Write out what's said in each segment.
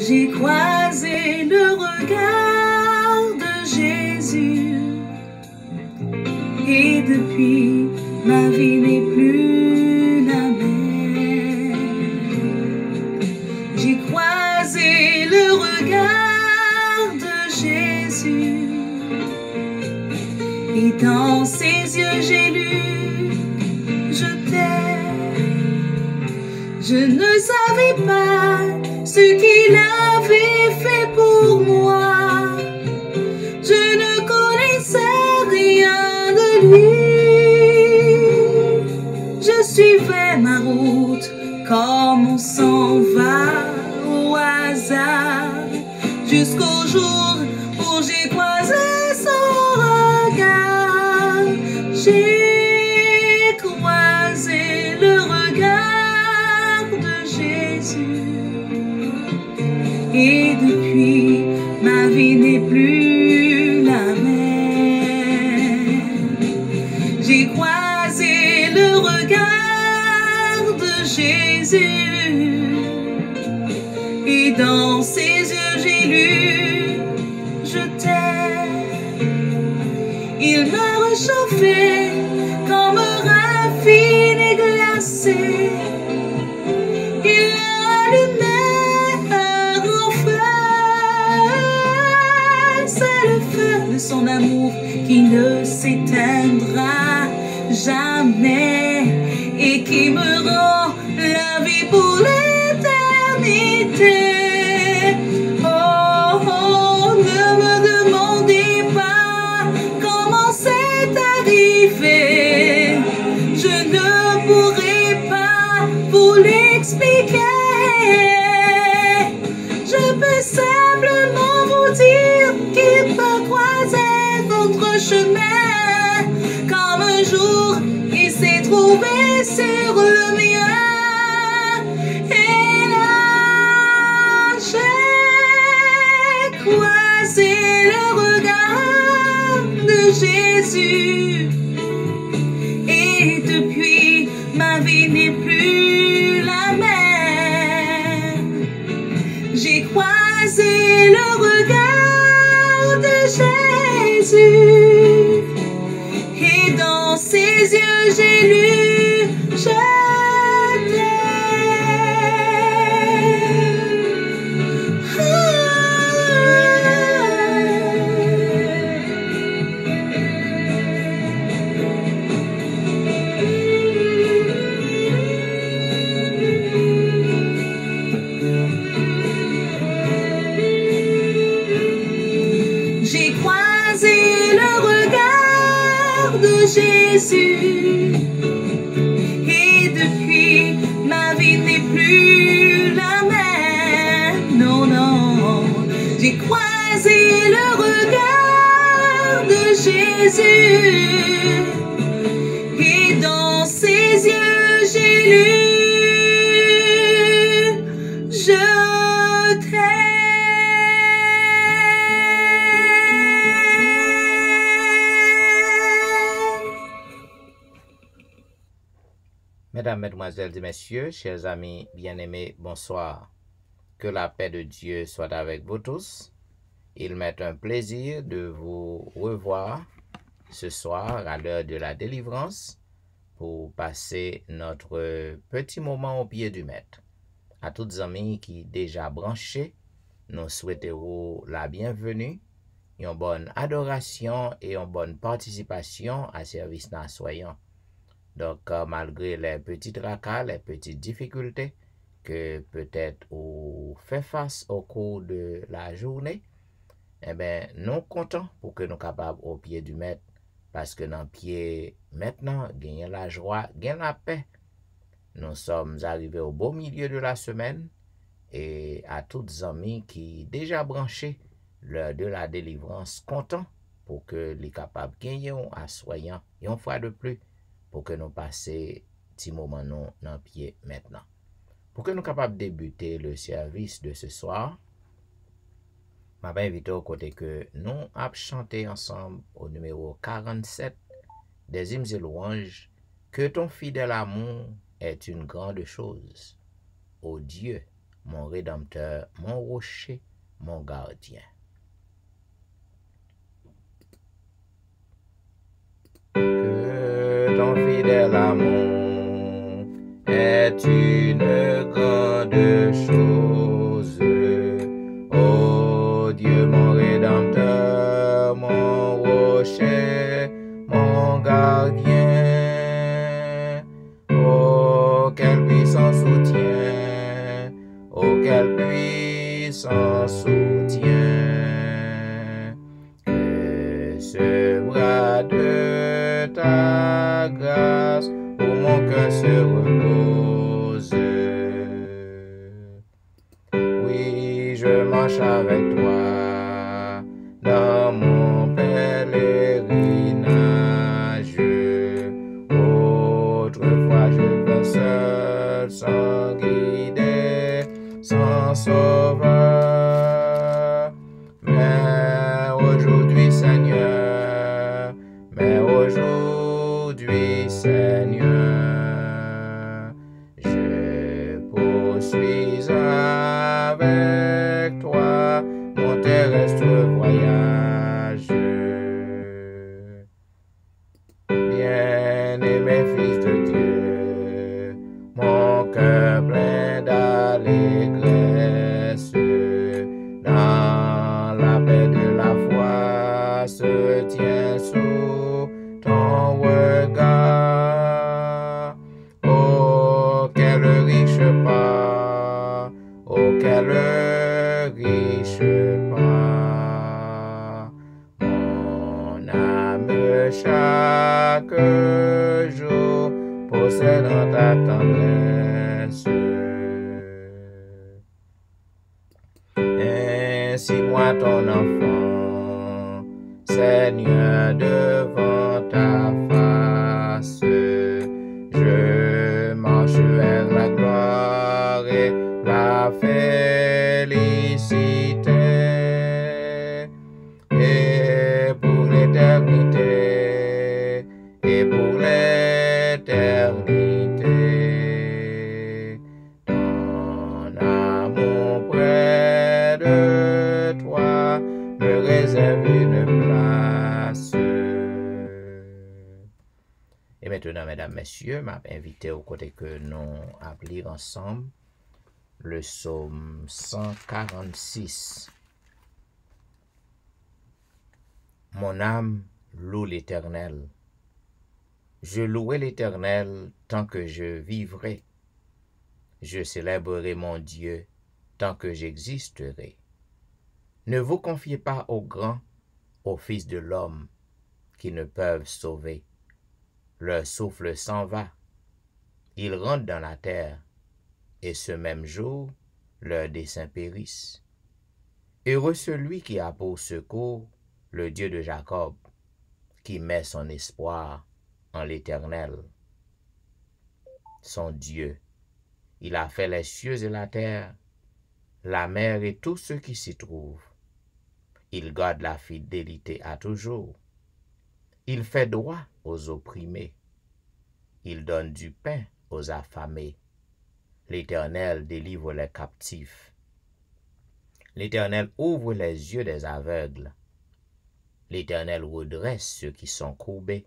J'ai croisé le regard de Jésus et depuis ma vie n'est plus la même. J'ai croisé le regard de Jésus et dans ses yeux j'ai lu je t'aime. Je ne savais pas ce qu'il avait fait pour moi. Je ne connaissais rien de lui. Je suivais ma route comme on s'en va au hasard, jusqu'au jour où j'ai croisé son regard. J'ai croisé le regard de Jésus et depuis ma vie n'est plus la même. J'ai croisé le regard de Jésus et dans ses yeux j'ai lu je t'aime. Il m'a réchauffé comme raffiné glacé. Il a allumé un feu. C'est le feu de son amour qui ne s'éteindra jamais et qui me rend la vie pour l'éternité. Oh, oh, ne me demandez pas comment c'est arrivé. Je ne pourrai pas vous l'expliquer. Je peux simplement vous dire qu'il peut croiser votre chemin comme un jour il s'est trouvé sur le mien. Et là, j'ai croisé le regard de Jésus. Et depuis, ma vie n'est plus la même. J'ai croisé le regard de Jésus et dans ses yeux j'ai lu je J'ai croisé le regard de Jésus et depuis ma vie n'est plus la même. Non, non, j'ai croisé le regard de Jésus et dans ses yeux j'ai lu je t'aime. Mesdames, Mesdemoiselles et Messieurs, chers amis bien-aimés, bonsoir. Que la paix de Dieu soit avec vous tous. Il m'est un plaisir de vous revoir ce soir à l'heure de la délivrance pour passer notre petit moment au pied du Maître. À toutes les amis qui déjà branchés, nous souhaitons la bienvenue, une bonne adoration et une bonne participation à service dans soyons. Donc, malgré les petites tracas, les petites difficultés que peut-être on fait face au cours de la journée, eh bien, nous comptons pour que nous capables au pied du Maître, parce que dans le pied maintenant, gagner la joie, gagner la paix. Nous sommes arrivés au beau milieu de la semaine et à toutes les amis qui déjà branchés l'heure de la délivrance, comptons pour que les capables gagner à soyant une fois de plus, pour que nous passions petit moment nous dans pied maintenant. Pour que nous capables débuter le service de ce soir, je vais inviter au côté que nous avons chanté ensemble au numéro 47 des hymnes et louanges, que ton fidèle amour est une grande chose. Ô Dieu, mon Rédempteur, mon rocher, mon gardien. Que ton fidèle amour est une grande chose. Oh Dieu, mon Rédempteur, mon rocher, mon gardien. Oh, quel puissant soutien, oh, quel puissant soutien. Que ce bras de ta grâce où mon cœur se repose. Oui, je marche avec toi dans mon pèlerinage. Autrefois je vais seul, sans guider, sans sauveur. Mais aujourd'hui, Seigneur, je poursuis avec toi mon terrestre voyage. Bien-aimé Fils de Dieu, mon cœur plein d'allégresse, dans la paix de la foi se tient sous ton regard. Oh, quel riche pas, oh, quel riche pas. Mon âme chaque jour possède en ta tendresse. Ainsi moi ton enfant, Seigneur, devant ta face, je marche vers la gloire et la félicité. Et pour l'éternité, ton amour près de toi me réserve une place. Et maintenant, mesdames, messieurs, m'a invité au côté que nous à lire ensemble le psaume 146. Mon âme loue l'Éternel. Je louerai l'Éternel tant que je vivrai. Je célébrerai mon Dieu tant que j'existerai. Ne vous confiez pas aux grands, aux fils de l'homme, qui ne peuvent sauver. Leur souffle s'en va. Ils rentrent dans la terre, et ce même jour, leurs desseins périssent. Heureux celui qui a pour secours le Dieu de Jacob, qui met son espoir en l'Éternel. Son Dieu, il a fait les cieux et la terre, la mer et tout ce qui s'y trouve. Il garde la fidélité à toujours. Il fait droit aux opprimés. Il donne du pain aux affamés. L'Éternel délivre les captifs. L'Éternel ouvre les yeux des aveugles. L'Éternel redresse ceux qui sont courbés.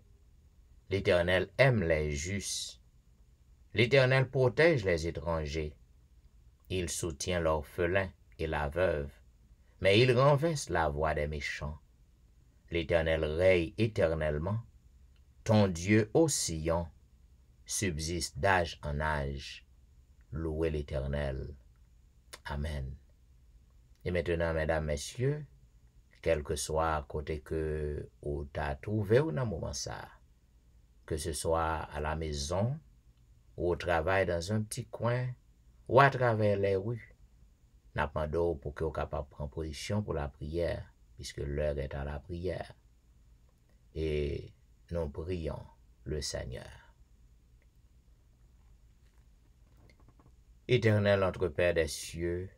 L'Éternel aime les justes. L'Éternel protège les étrangers. Il soutient l'orphelin et la veuve, mais il renverse la voix des méchants. L'Éternel règne éternellement. Ton Dieu, ô Sion, subsiste d'âge en âge. Louez l'Éternel. Amen. Et maintenant, mesdames, messieurs, quel que soit côté que ou t'as trouvé ou dans moment ça, que ce soit à la maison, ou au travail dans un petit coin, ou à travers les rues, n'a pas d'eau pour que vous capable prendre position pour la prière, puisque l'heure est à la prière. Et nous prions le Seigneur. Éternel notre Père des cieux,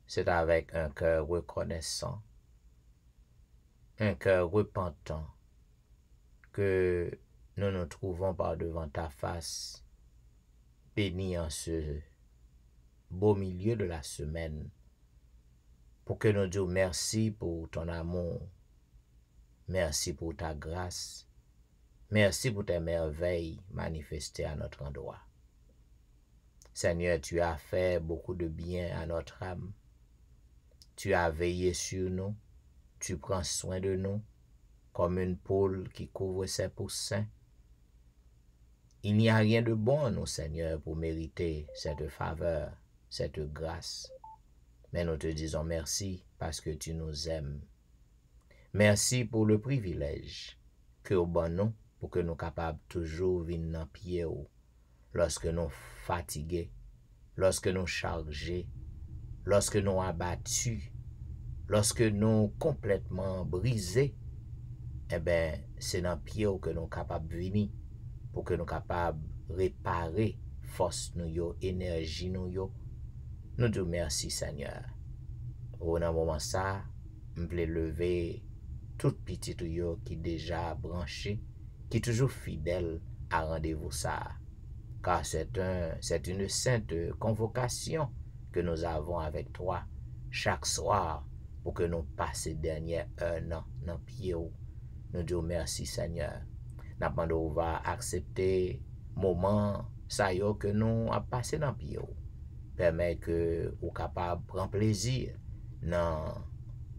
c'est avec un cœur reconnaissant, un cœur repentant, que nous nous trouvons par devant ta face, bénis en ce beau milieu de la semaine pour que nous disions merci pour ton amour, merci pour ta grâce, merci pour tes merveilles manifestées à notre endroit. Seigneur, tu as fait beaucoup de bien à notre âme. Tu as veillé sur nous, tu prends soin de nous comme une poule qui couvre ses poussins. Il n'y a rien de bon en nous, Seigneur, pour mériter cette faveur, cette grâce. Mais nous te disons merci parce que tu nous aimes. Merci pour le privilège que au bon nous, pour que nous capables toujours venir dans pied lorsque nous fatigués, lorsque nous chargés, lorsque nous abattus, lorsque nous complètement brisés. Eh bien, c'est dans pied que nous capables de venir pour que nous capables de réparer force nous, énergie nous. Nous te merci, Seigneur. Au moment ça, je voulais lever toute petite qui déjà branché, qui est toujours fidèle à rendez-vous ça. Car c'est une sainte convocation que nous avons avec toi chaque soir pour que nous passions dernière heure dans pied. Nous disons merci, Seigneur. Nous demandons va accepter moment ça que nous a passé dans pied. Permet que nous capable de prendre plaisir dans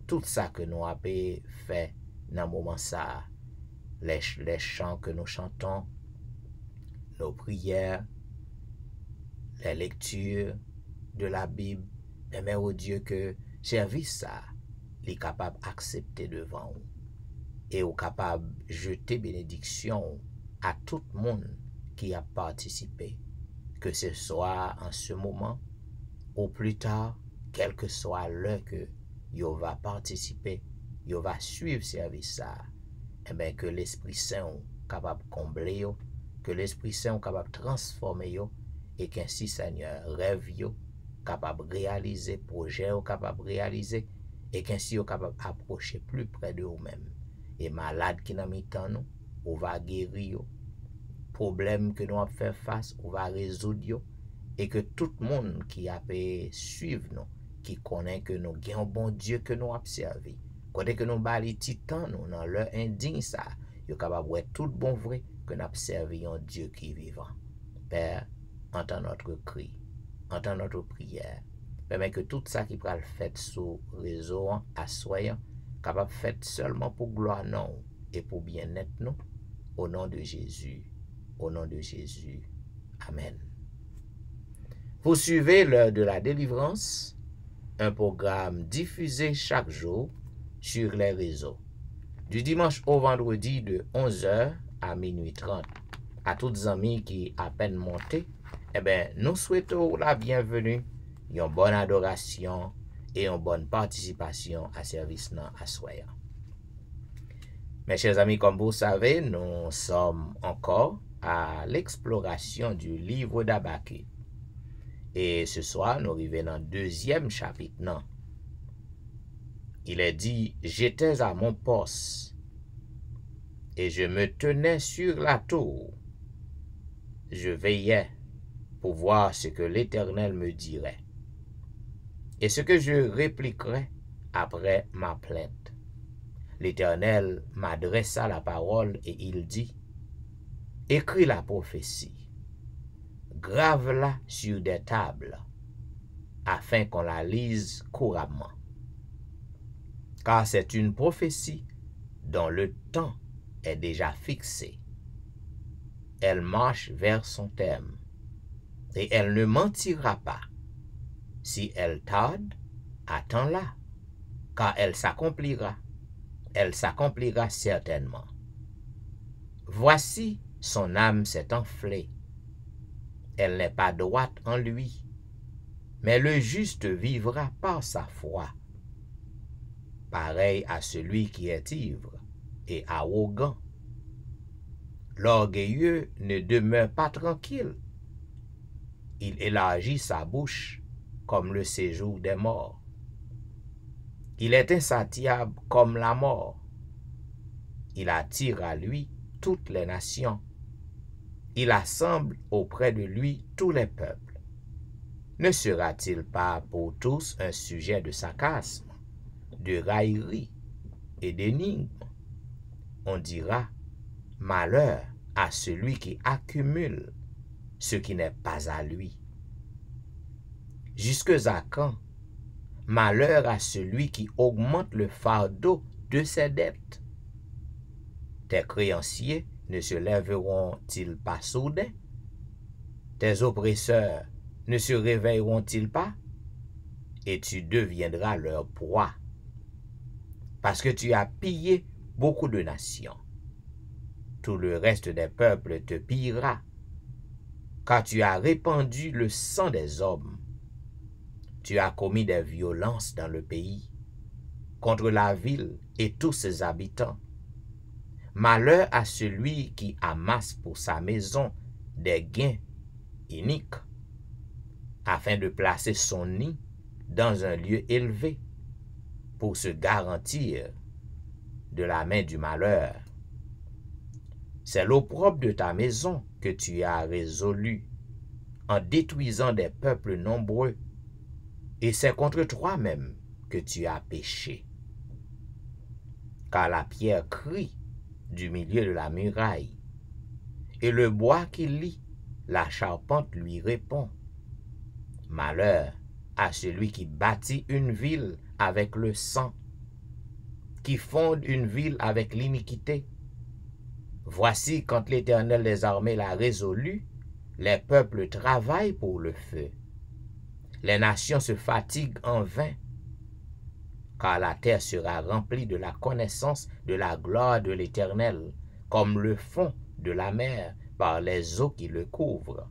tout ça que nous avons fait dans le moment ça. Les chants que nous chantons, nos prières, les lectures de la Bible, permet au Dieu que service ça, il est capable d'accepter devant nous. Et est capable de jeter bénédiction à tout le monde qui a participé, que ce soit en ce moment ou plus tard, quel que soit l'heure que yo va participer, yo va suivre service ça, et bien que l'Esprit Saint est capable de combler yo, que l'Esprit Saint est capable de transformer yo, et qu'ainsi Seigneur rêve yo capable de réaliser, projet yo capable de réaliser, et qu'ainsi yo capable d'approcher plus près de vous-même. Et malade qui n'a mis temps nous, on va guérir, problème que nous avons fait face, on va résoudre yo, et que tout le monde qui a pu suivre nous, qui connaît que nous avons un bon Dieu que nous observons, côté que nous bali titan nous dans leur indigne ça, yo capable de tout bon vrai que nous observons un Dieu qui est vivant. Père, entends notre cri, entends notre prière, permet que tout ça qui peut le faire sur réseau à soyant capable fait seulement pour gloire non et pour bien-être nous, au nom de Jésus, au nom de Jésus. Amen. Vous suivez l'heure de la délivrance, un programme diffusé chaque jour sur les réseaux, du dimanche au vendredi de 11h à minuit 30. À toutes les amis qui à peine monté, eh bien, nous souhaitons la bienvenue, une bonne adoration et une bonne participation à service à soyant. Mes chers amis, comme vous savez, nous sommes encore à l'exploration du livre d'Habakkuk. Et ce soir, nous arrivons dans le deuxième chapitre. Non. Il est dit, j'étais à mon poste et je me tenais sur la tour. Je veillais pour voir ce que l'Éternel me dirait et ce que je répliquerai après ma plainte. L'Éternel m'adressa la parole et il dit, écris la prophétie, grave-la sur des tables, afin qu'on la lise couramment. Car c'est une prophétie dont le temps est déjà fixé. Elle marche vers son terme, et elle ne mentira pas. Si elle tarde, attends-la, car elle s'accomplira certainement. Voici, son âme s'est enflée. Elle n'est pas droite en lui, mais le juste vivra par sa foi. Pareil à celui qui est ivre et arrogant. L'orgueilleux ne demeure pas tranquille. Il élargit sa bouche comme le séjour des morts. Il est insatiable comme la mort. Il attire à lui toutes les nations. Il assemble auprès de lui tous les peuples. ne sera-t-il pas pour tous un sujet de sarcasme, de raillerie et d'énigme? On dira, malheur à celui qui accumule ce qui n'est pas à lui. Jusque à quand? Malheur à celui qui augmente le fardeau de ses dettes. Tes créanciers ne se lèveront-ils pas soudain? Tes oppresseurs ne se réveilleront-ils pas? Et tu deviendras leur proie, parce que tu as pillé beaucoup de nations. Tout le reste des peuples te pillera, car tu as répandu le sang des hommes. Tu as commis des violences dans le pays, contre la ville et tous ses habitants. Malheur à celui qui amasse pour sa maison des gains iniques, afin de placer son nid dans un lieu élevé, pour se garantir de la main du malheur. C'est l'opprobre de ta maison que tu as résolu en détruisant des peuples nombreux, et c'est contre toi-même que tu as péché. Car la pierre crie du milieu de la muraille, et le bois qui lie la charpente lui répond. Malheur à celui qui bâtit une ville avec le sang, qui fonde une ville avec l'iniquité. Voici, quand l'Éternel des armées l'a résolu, les peuples travaillent pour le feu. Les nations se fatiguent en vain, car la terre sera remplie de la connaissance de la gloire de l'Éternel, comme le fond de la mer par les eaux qui le couvrent.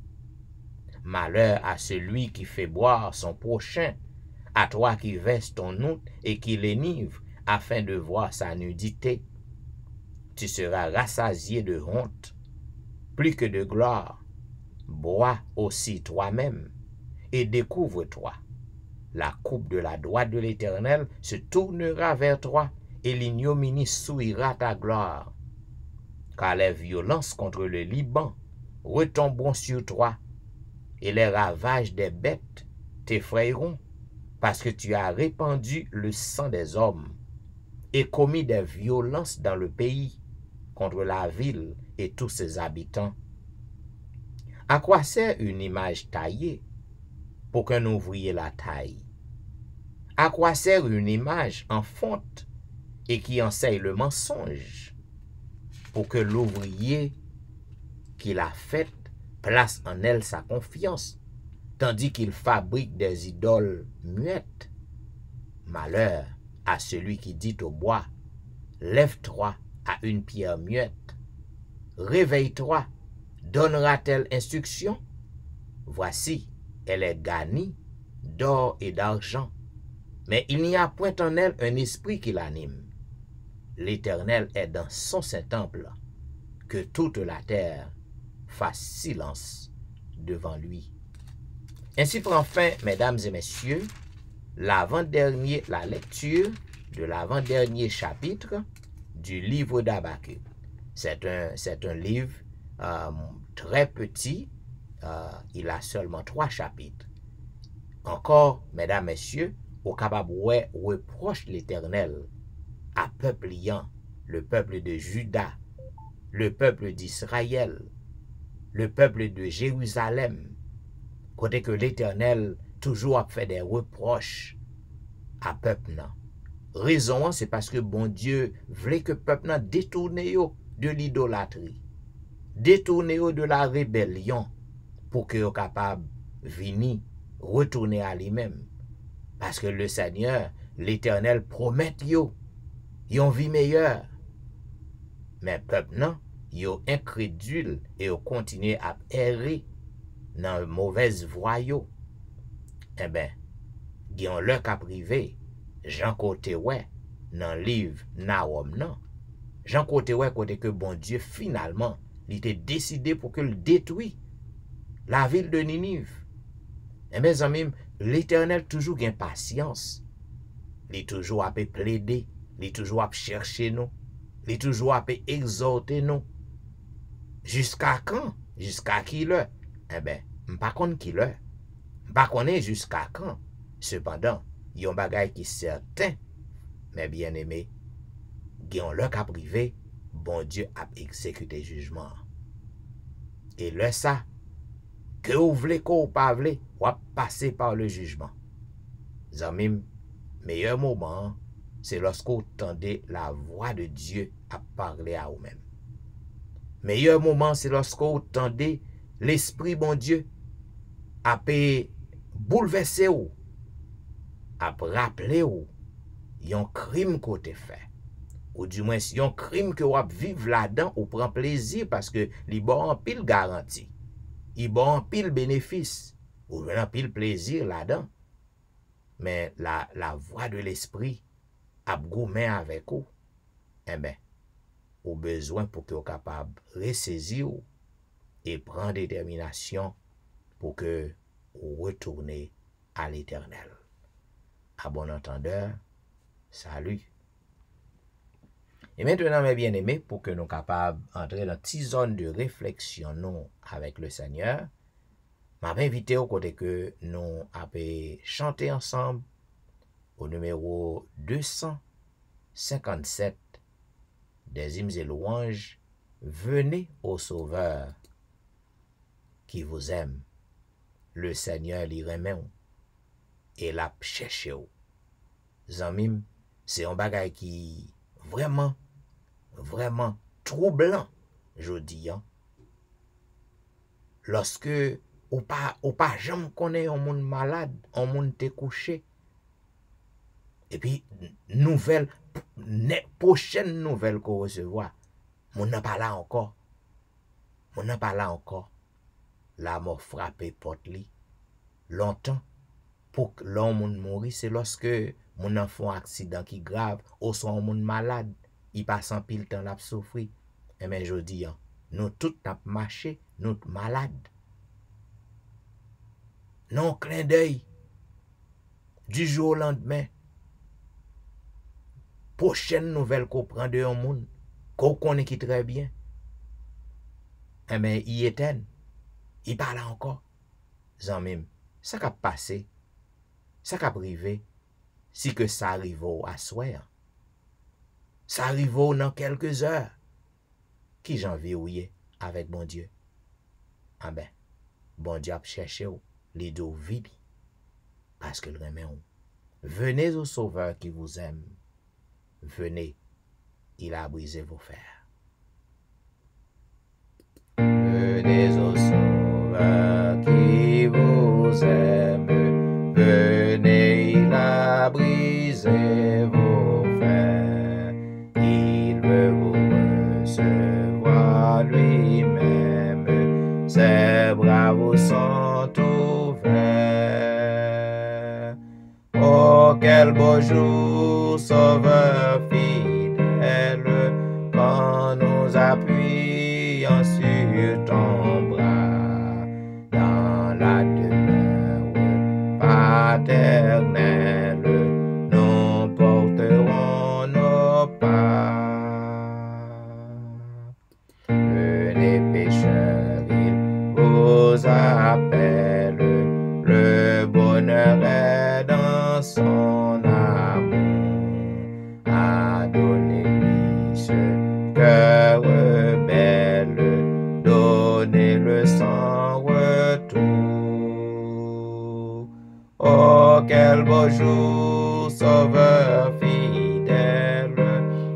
Malheur à celui qui fait boire son prochain, à toi qui verses ton hôte et qui l'énive, afin de voir sa nudité. Tu seras rassasié de honte, plus que de gloire. Bois aussi toi-même, et découvre-toi. La coupe de la droite de l'Éternel se tournera vers toi, et l'ignominie souillera ta gloire. Car les violences contre le Liban retomberont sur toi, et les ravages des bêtes t'effrayeront, parce que tu as répandu le sang des hommes, et commis des violences dans le pays, contre la ville et tous ses habitants. À quoi sert une image taillée pour qu'un ouvrier la taille? À quoi sert une image en fonte et qui enseigne le mensonge? Pour que l'ouvrier qui l'a faite place en elle sa confiance, tandis qu'il fabrique des idoles muettes. Malheur à celui qui dit au bois, lève-toi à une pierre muette. Réveille-toi, donnera-t-elle instruction? Voici, elle est garnie d'or et d'argent, mais il n'y a point en elle un esprit qui l'anime. L'Éternel est dans son Saint-Temple, que toute la terre fasse silence devant lui. Ainsi prend fin, mesdames et messieurs, la lecture de l'avant-dernier chapitre du livre d'Habakkuk. C'est un livre très petit, il a seulement 3 chapitres. Encore, mesdames, messieurs, au capable reproche l'Éternel à peuple liant, le peuple de Juda, le peuple d'Israël, le peuple de Jérusalem, côté que l'Éternel toujours a fait des reproches à peuple nan. Raison, c'est parce que bon Dieu voulait que peuple nan détourne de l'idolâtrie, détourne de la rébellion, pour que yo capable venir retourner à lui-même. Parce que le Seigneur, l'Éternel, promet yo une vie meilleure. Mais peuple nan, yo incrédule et yo continue à errer dans mauvaise voie yo. Eh ben, gen leur ka privé, Jean côté ouais dans livre Nahum nan. Jean côté ouais côté que bon Dieu finalement, il était décidé pour que le détruit la ville de Ninive. Et mes amis, l'Éternel toujours gain patience. Il toujours à plaider, il toujours à chercher nous, il toujours à exhorter nous. Jusqu'à quand? Jusqu'à qui l'heure? Eh ben, pas contre qui l'heure. Pas connaît jusqu'à quand. Cependant, yon bagay qui certain, mes bien-aimés, gen le ka privé, bon Dieu a exécuté jugement. Et le ça, que ou vle ko ou pas vle, ou a passé par le jugement. Zamim, meilleur moment, c'est lorsque vous entendez la voix de Dieu à parler à vous-même. Meilleur moment, c'est lorsque vous entendez l'Esprit bon Dieu à bouleverser ou, à rappeler ou, yon crime qu'on te fait. Ou du moins, si yon crime que vous vivez là-dedans, ou prend plaisir parce que li bon en pile garantie. Il bon en pile bénéfice. Ou en pile plaisir là-dedans. Mais la voix de l'esprit a gourmet avec vous. Eh bien, au besoin pour que vous capable de ressaisir et prendre détermination pour que vous retournez à l'éternel. À bon entendeur, salut. Et maintenant, mes bien-aimés, pour que nous soyons capables d'entrer dans une petite zone de réflexion nous, avec le Seigneur, je vais inviter au côté que nous avons chanté ensemble au numéro 257 des hymnes et louanges. Venez au Sauveur qui vous aime. Le Seigneur l'y remet et l'a cherché. Zamim, c'est un bagage qui vraiment troublant, je dis. Hein? Lorsque ou pas jamais connaît un monde malade, un monde te couché. Et puis, prochaine nouvelle qu'on recevoir, mon n'a pas là encore. La mort frappé porte li. Longtemps, pour que l'homme mourit, c'est lorsque mon enfant accident qui grave, ou soit un monde malade, il passe en pile temps la souffrir. Et bien, je dis, hein, nous tous n'a marché, nous malades. Non, clin d'œil, du jour au lendemain, prochaine nouvelle qu'on prend de un monde, qu'on connaît qui très bien. Eh bien, il éteint, il parle encore. Zanmim, ça qu'a passé, ça qu'a privé, si que ça arrive à soir. Ça arrive dans quelques heures. Qui j'en verrouillé avec bon Dieu? Ah ben, bon Dieu a cherché les dos vides. Parce que le remet. Venez au Sauveur qui vous aime. Venez, il a brisé vos fers. Venez au Sauveur qui vous aime. Venez, il a brisé vos fers. Il veut vous recevoir lui-même. Ses bras vous sont ouverts. Oh, quel beau jour, Sauveur fidèle, quand nous appuyons sur ton bras, dans la demeure paternelle, nous porterons nos pas. Venez pécheurs, il vous appelle, le bonheur est dans son amour, à donner-lui ce cœur rebelle, donnez-le sans retour. Oh, quel beau jour, Sauveur fidèle,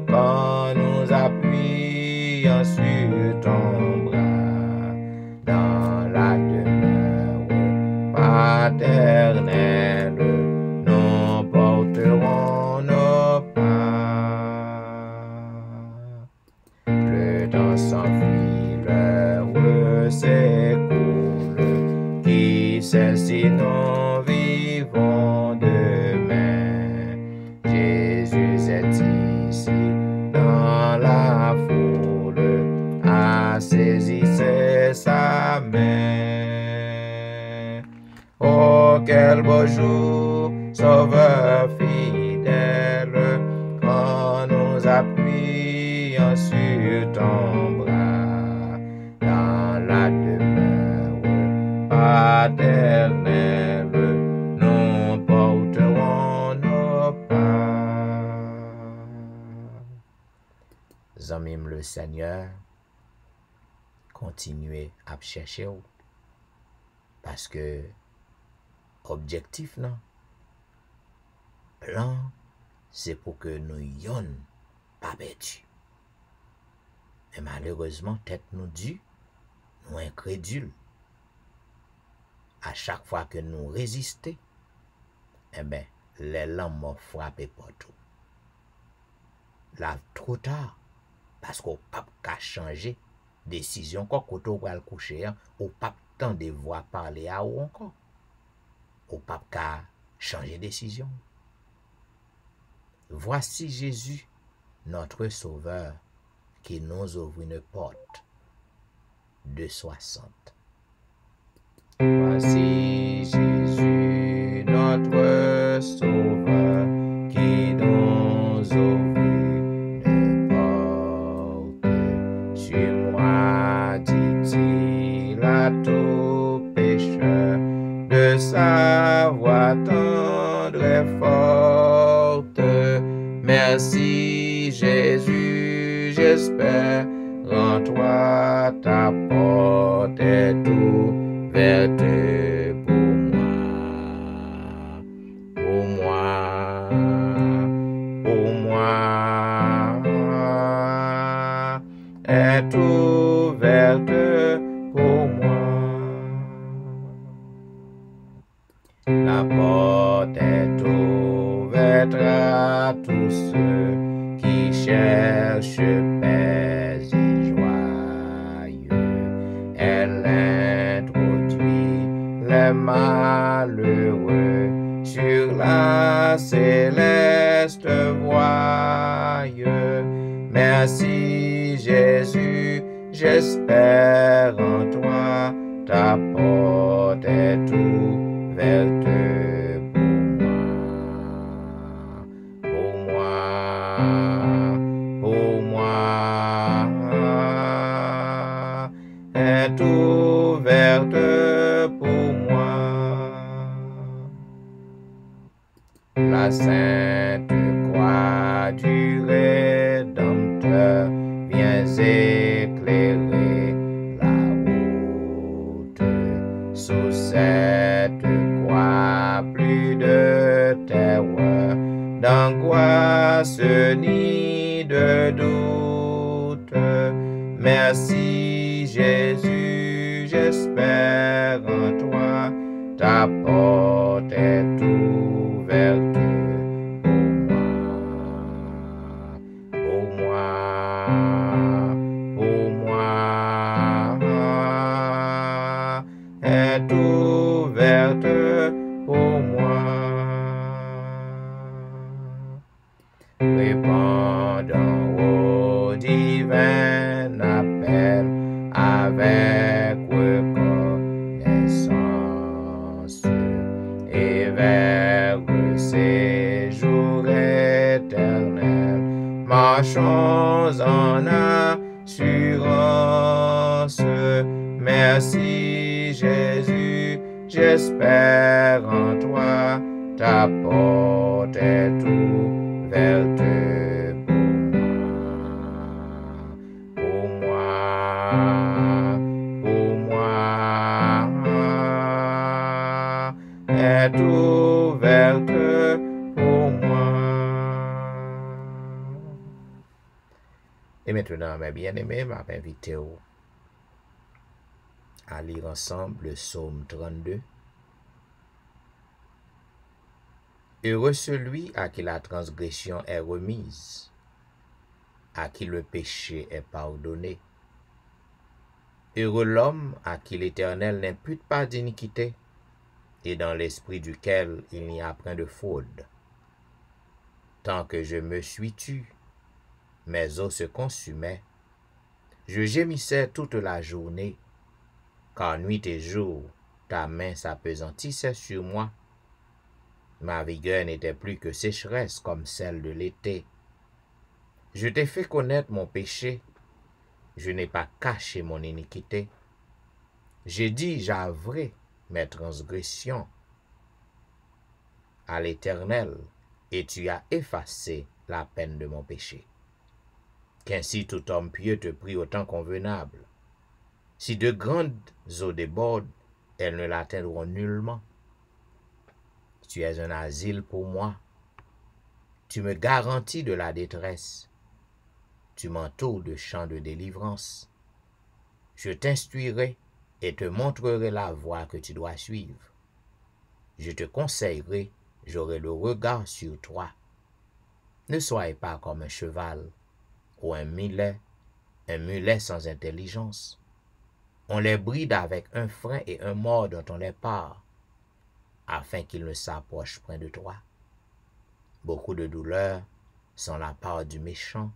quand nous appuyons sur ton bras, dans la demeure paternelle, nous porterons nos pas. Le temps s'enfuit, l'heure s'écoule, qui sait si nous vivons demain? Jésus est ici dans la foule, à saisir sa main. Oh, quel beau jour, Sauveur fidèle, quand nous appuyons sur ton bras, dans la demeure paternelle, le Seigneur continue à chercher ou. Parce que objectif non, plan, c'est pour que nous yon pas perdu. Mais malheureusement, tête nous dit, nous incrédules. À chaque fois que nous résistons, eh bien, les lampes m'ont frappé partout. Là, trop tard, parce qu'on ne peut pas changer décision. Quand on va le coucher, on ne peut pas tant de voix parler à ou encore. On ne peut pas changer décision. Voici Jésus, notre Sauveur, qui nous ouvre une porte de 60. Voici Jésus, notre Sauveur, qui nous ouvre une porte. Sur moi, dit-il à tout pécheur, de sa voix tendre et forte. Merci Jésus, j'espère en toi, ta porte est ouverte pour moi, est ouverte pour moi. La porte est ouverte à tous ceux qui cherchent paix et joyeux. Elle introduit les malheureux sur la céleste voie. Merci Jésus, j'espère en toi, ta porte est ouverte pour moi, est ouverte pour moi. La sainte croix du Rédempteur vient éclairer la route. Sous cette croix, plus de terreur, d'angoisse ni de doute. Merci Jésus, j'espère en toi, ta porte est ouverte pour moi, est ouverte pour moi. Répondons au divin appel avec reconnaissance et vers le séjour éternel, marchons en assurance. Merci Jésus, j'espère en toi, ta porte est ouverte pour moi, est ouverte pour moi. Et maintenant, mes bien-aimés, m'a invité à lire ensemble le psaume 32. Heureux celui à qui la transgression est remise, à qui le péché est pardonné. Heureux l'homme à qui l'Éternel n'impute pas d'iniquité, et dans l'esprit duquel il n'y a point de fraude. Tant que je me suis tu, mes os se consumaient, je gémissais toute la journée, car nuit et jour, ta main s'appesantissait sur moi. Ma vigueur n'était plus que sécheresse comme celle de l'été. Je t'ai fait connaître mon péché, je n'ai pas caché mon iniquité. J'ai dit, j'avouerai mes transgressions à l'Éternel, et tu as effacé la peine de mon péché. qu'ainsi tout homme pieux te prie au temps convenable. Si de grandes eaux débordent, elles ne l'atteindront nullement. Tu es un asile pour moi. Tu me garantis de la détresse. Tu m'entoures de chants de délivrance. Je t'instruirai et te montrerai la voie que tu dois suivre. Je te conseillerai, j'aurai le regard sur toi. Ne soyez pas comme un cheval ou un mulet sans intelligence. On les bride avec un frein et un mors dont on les part, afin qu'ils ne s'approchent point de toi. Beaucoup de douleurs sont la part du méchant,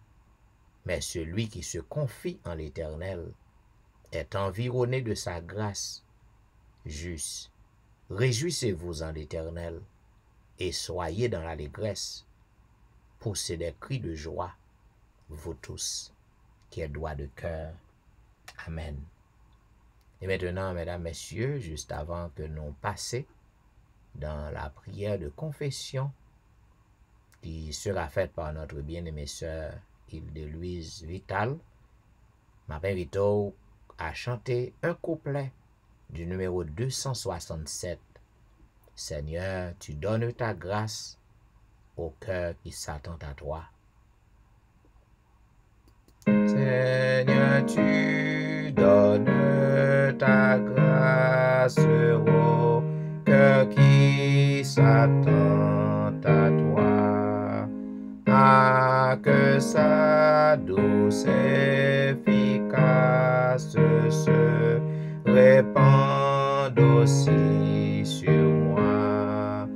mais celui qui se confie en l'Éternel est environné de sa grâce. Juste, réjouissez-vous en l'Éternel et soyez dans l'allégresse. Poussez des cris de joie, vous tous qui êtes droits de cœur. Amen. Et maintenant, mesdames, messieurs, juste avant que nous passions dans la prière de confession qui sera faite par notre bien-aimée sœur Hilde-Louise Vital, m'invite à chanter un couplet du numéro 267. Seigneur, tu donnes ta grâce au cœur qui s'attend à toi. Seigneur, tu donnes ta grâce au cœur qui s'attend à toi. Ah, que sa douce efficace se répande aussi sur moi.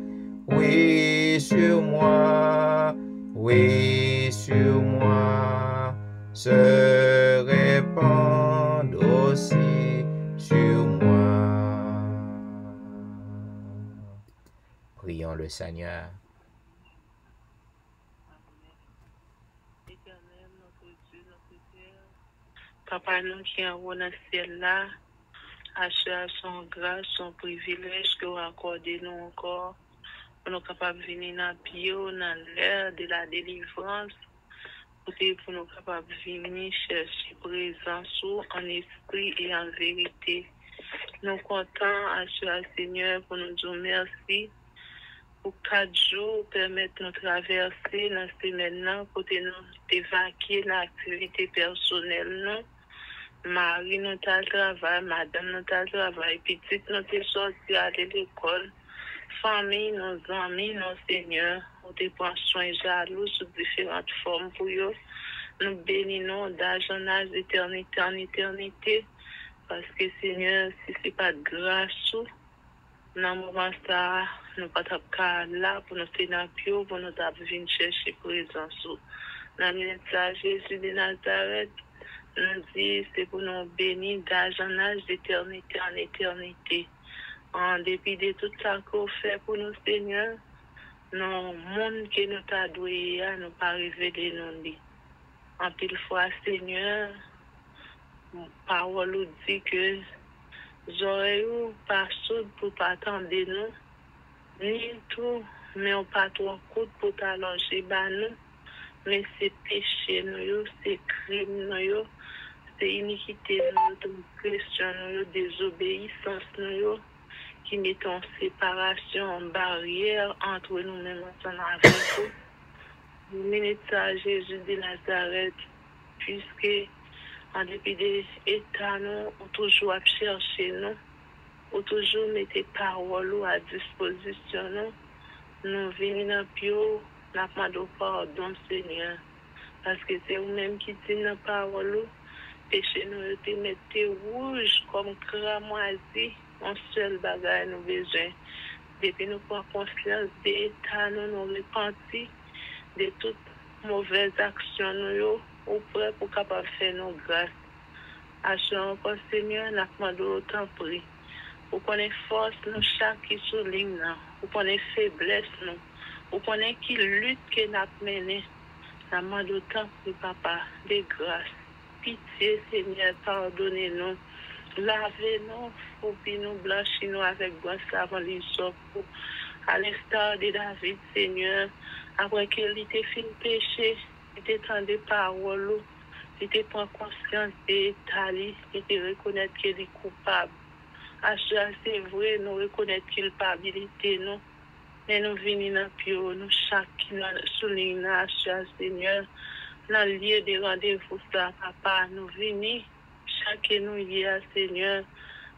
Oui, sur moi, oui, sur moi, se répand aussi sur moi. Prions le Seigneur. Éternel, notre Dieu, notre Père, Papa, nous qui en haut dans le ciel là, à son grâce, son privilège que vous accordez nous encore, pour nous capables de venir dans le pied, dans l'air de la délivrance, pour nous capables de venir chercher présence en esprit et en vérité. Nous comptons à Seigneur pour nous dire merci. Pour 4 jours, permettre de nous traverser dans cette semaine pour nous évacuer l'activité personnelle. Marie, nous travail, madame, nous travail, petite, nous sorti à l'école, famille, nos amis, nos seigneurs, nous prenons soin jaloux sous différentes formes pour eux. Nous bénissons d'âge en âge, d'éternité en éternité, parce que Seigneur, si ce n'est pas de grâce, dans le moment ça, nous ne sommes pas là pour nous tenir pour nous venir chercher présence. Dans le message Jésus de Nazareth, nous dit c'est pour nous bénir d'âge en âge, d'éternité en éternité. En dépit de tout ça qu'on fait pour nous, Seigneur, non monde que nous t'a doué, nous pas révéler nous. En pile fois, Seigneur, parole nous dit que j'aurais eu pas soude pour pas attendre nous, ni tout, mais on pas trop coûte pour t'allonger bas nous, mais c'est péché nous, c'est crime nous, c'est iniquité nous, transgression nous, désobéissance nous, qui mettent en séparation, en barrière entre nous-mêmes ensemble avec vous. Nous ministre à Jésus de Nazareth, puisque en dépit des états, nous, on toujours à chercher nous, on toujours mettre paroles à disposition nous. Nous venons dans le pio, nous demandons pardon, Seigneur, parce que c'est vous-même qui dit dans la parole, péché nous te mettez rouge comme cramoisi, un seul bagage nous besoin. Depuis nous prenons conscience des états, nous repentis de toutes mauvaises actions nous, ou prêt pour capable faire nos grâces. À chaque fois, Seigneur, nous demandons autant prix. Vous connaissez force, nous, chaque qui souligne, vous connaissez faiblesse, nous, vous connaissez qui lutte que nous avons menée. Nous demandons autant prix, Papa, des grâces. Pitié, Seigneur, pardonnez-nous. Lavez-nous, pour nous blanchir avec bon savon, l'hysope, à l'instar de David, Seigneur, après qu'il ait fait péché, il était tendu paroles, il te prend conscience de l'état, il te reconnaître qu'il est coupable. C'est vrai, nous reconnaître culpabilité, nous. Mais nous venons dans le pire, nous chacun souligne Seigneur, dans le lieu de rendez-vous, ça, papa, nous venons, chacun nous y a, Seigneur,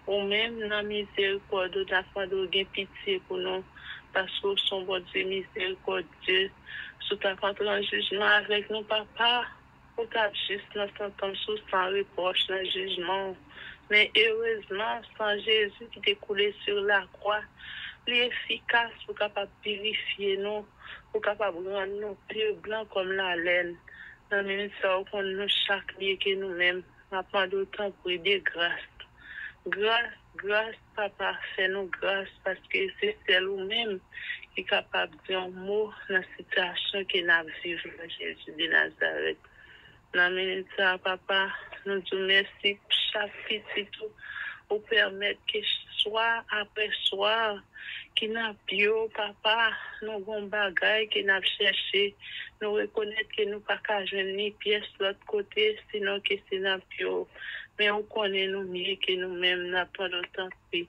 ou même dans la miséricorde, nous avons pitié pour nous, parce que son bon Dieu miséricordieux, sous ta contre en jugement avec nous, papa, pour ta juste dans son temps, sans reproche dans le jugement. Mais heureusement, sans Jésus qui est coulé sur la croix, il est efficace pour capable purifier nous, pour capable rendre nous plus blancs comme la laine. Dans le même temps, qu'on nous chaque lieu que nous-mêmes, n'a pas d'autant pour des grâces. Grâce, papa, fais-nous grâce parce que c'est celle ou même qui est capable de dire un mot dans la situation que nous vivons dans Jésus de Nazareth. Dans le même temps, papa, nous disons merci pour chaque petit tout, pour permettre que soir après soir, qui n'a bio, papa, nous avons bagaille qui n'a cherché, nous reconnaître que nous pas qu'à jouer ni pièce de l'autre côté, sinon que c'est n'a bio. Mais on connaît nous mieux que nous-mêmes, n'a pas de temps pris.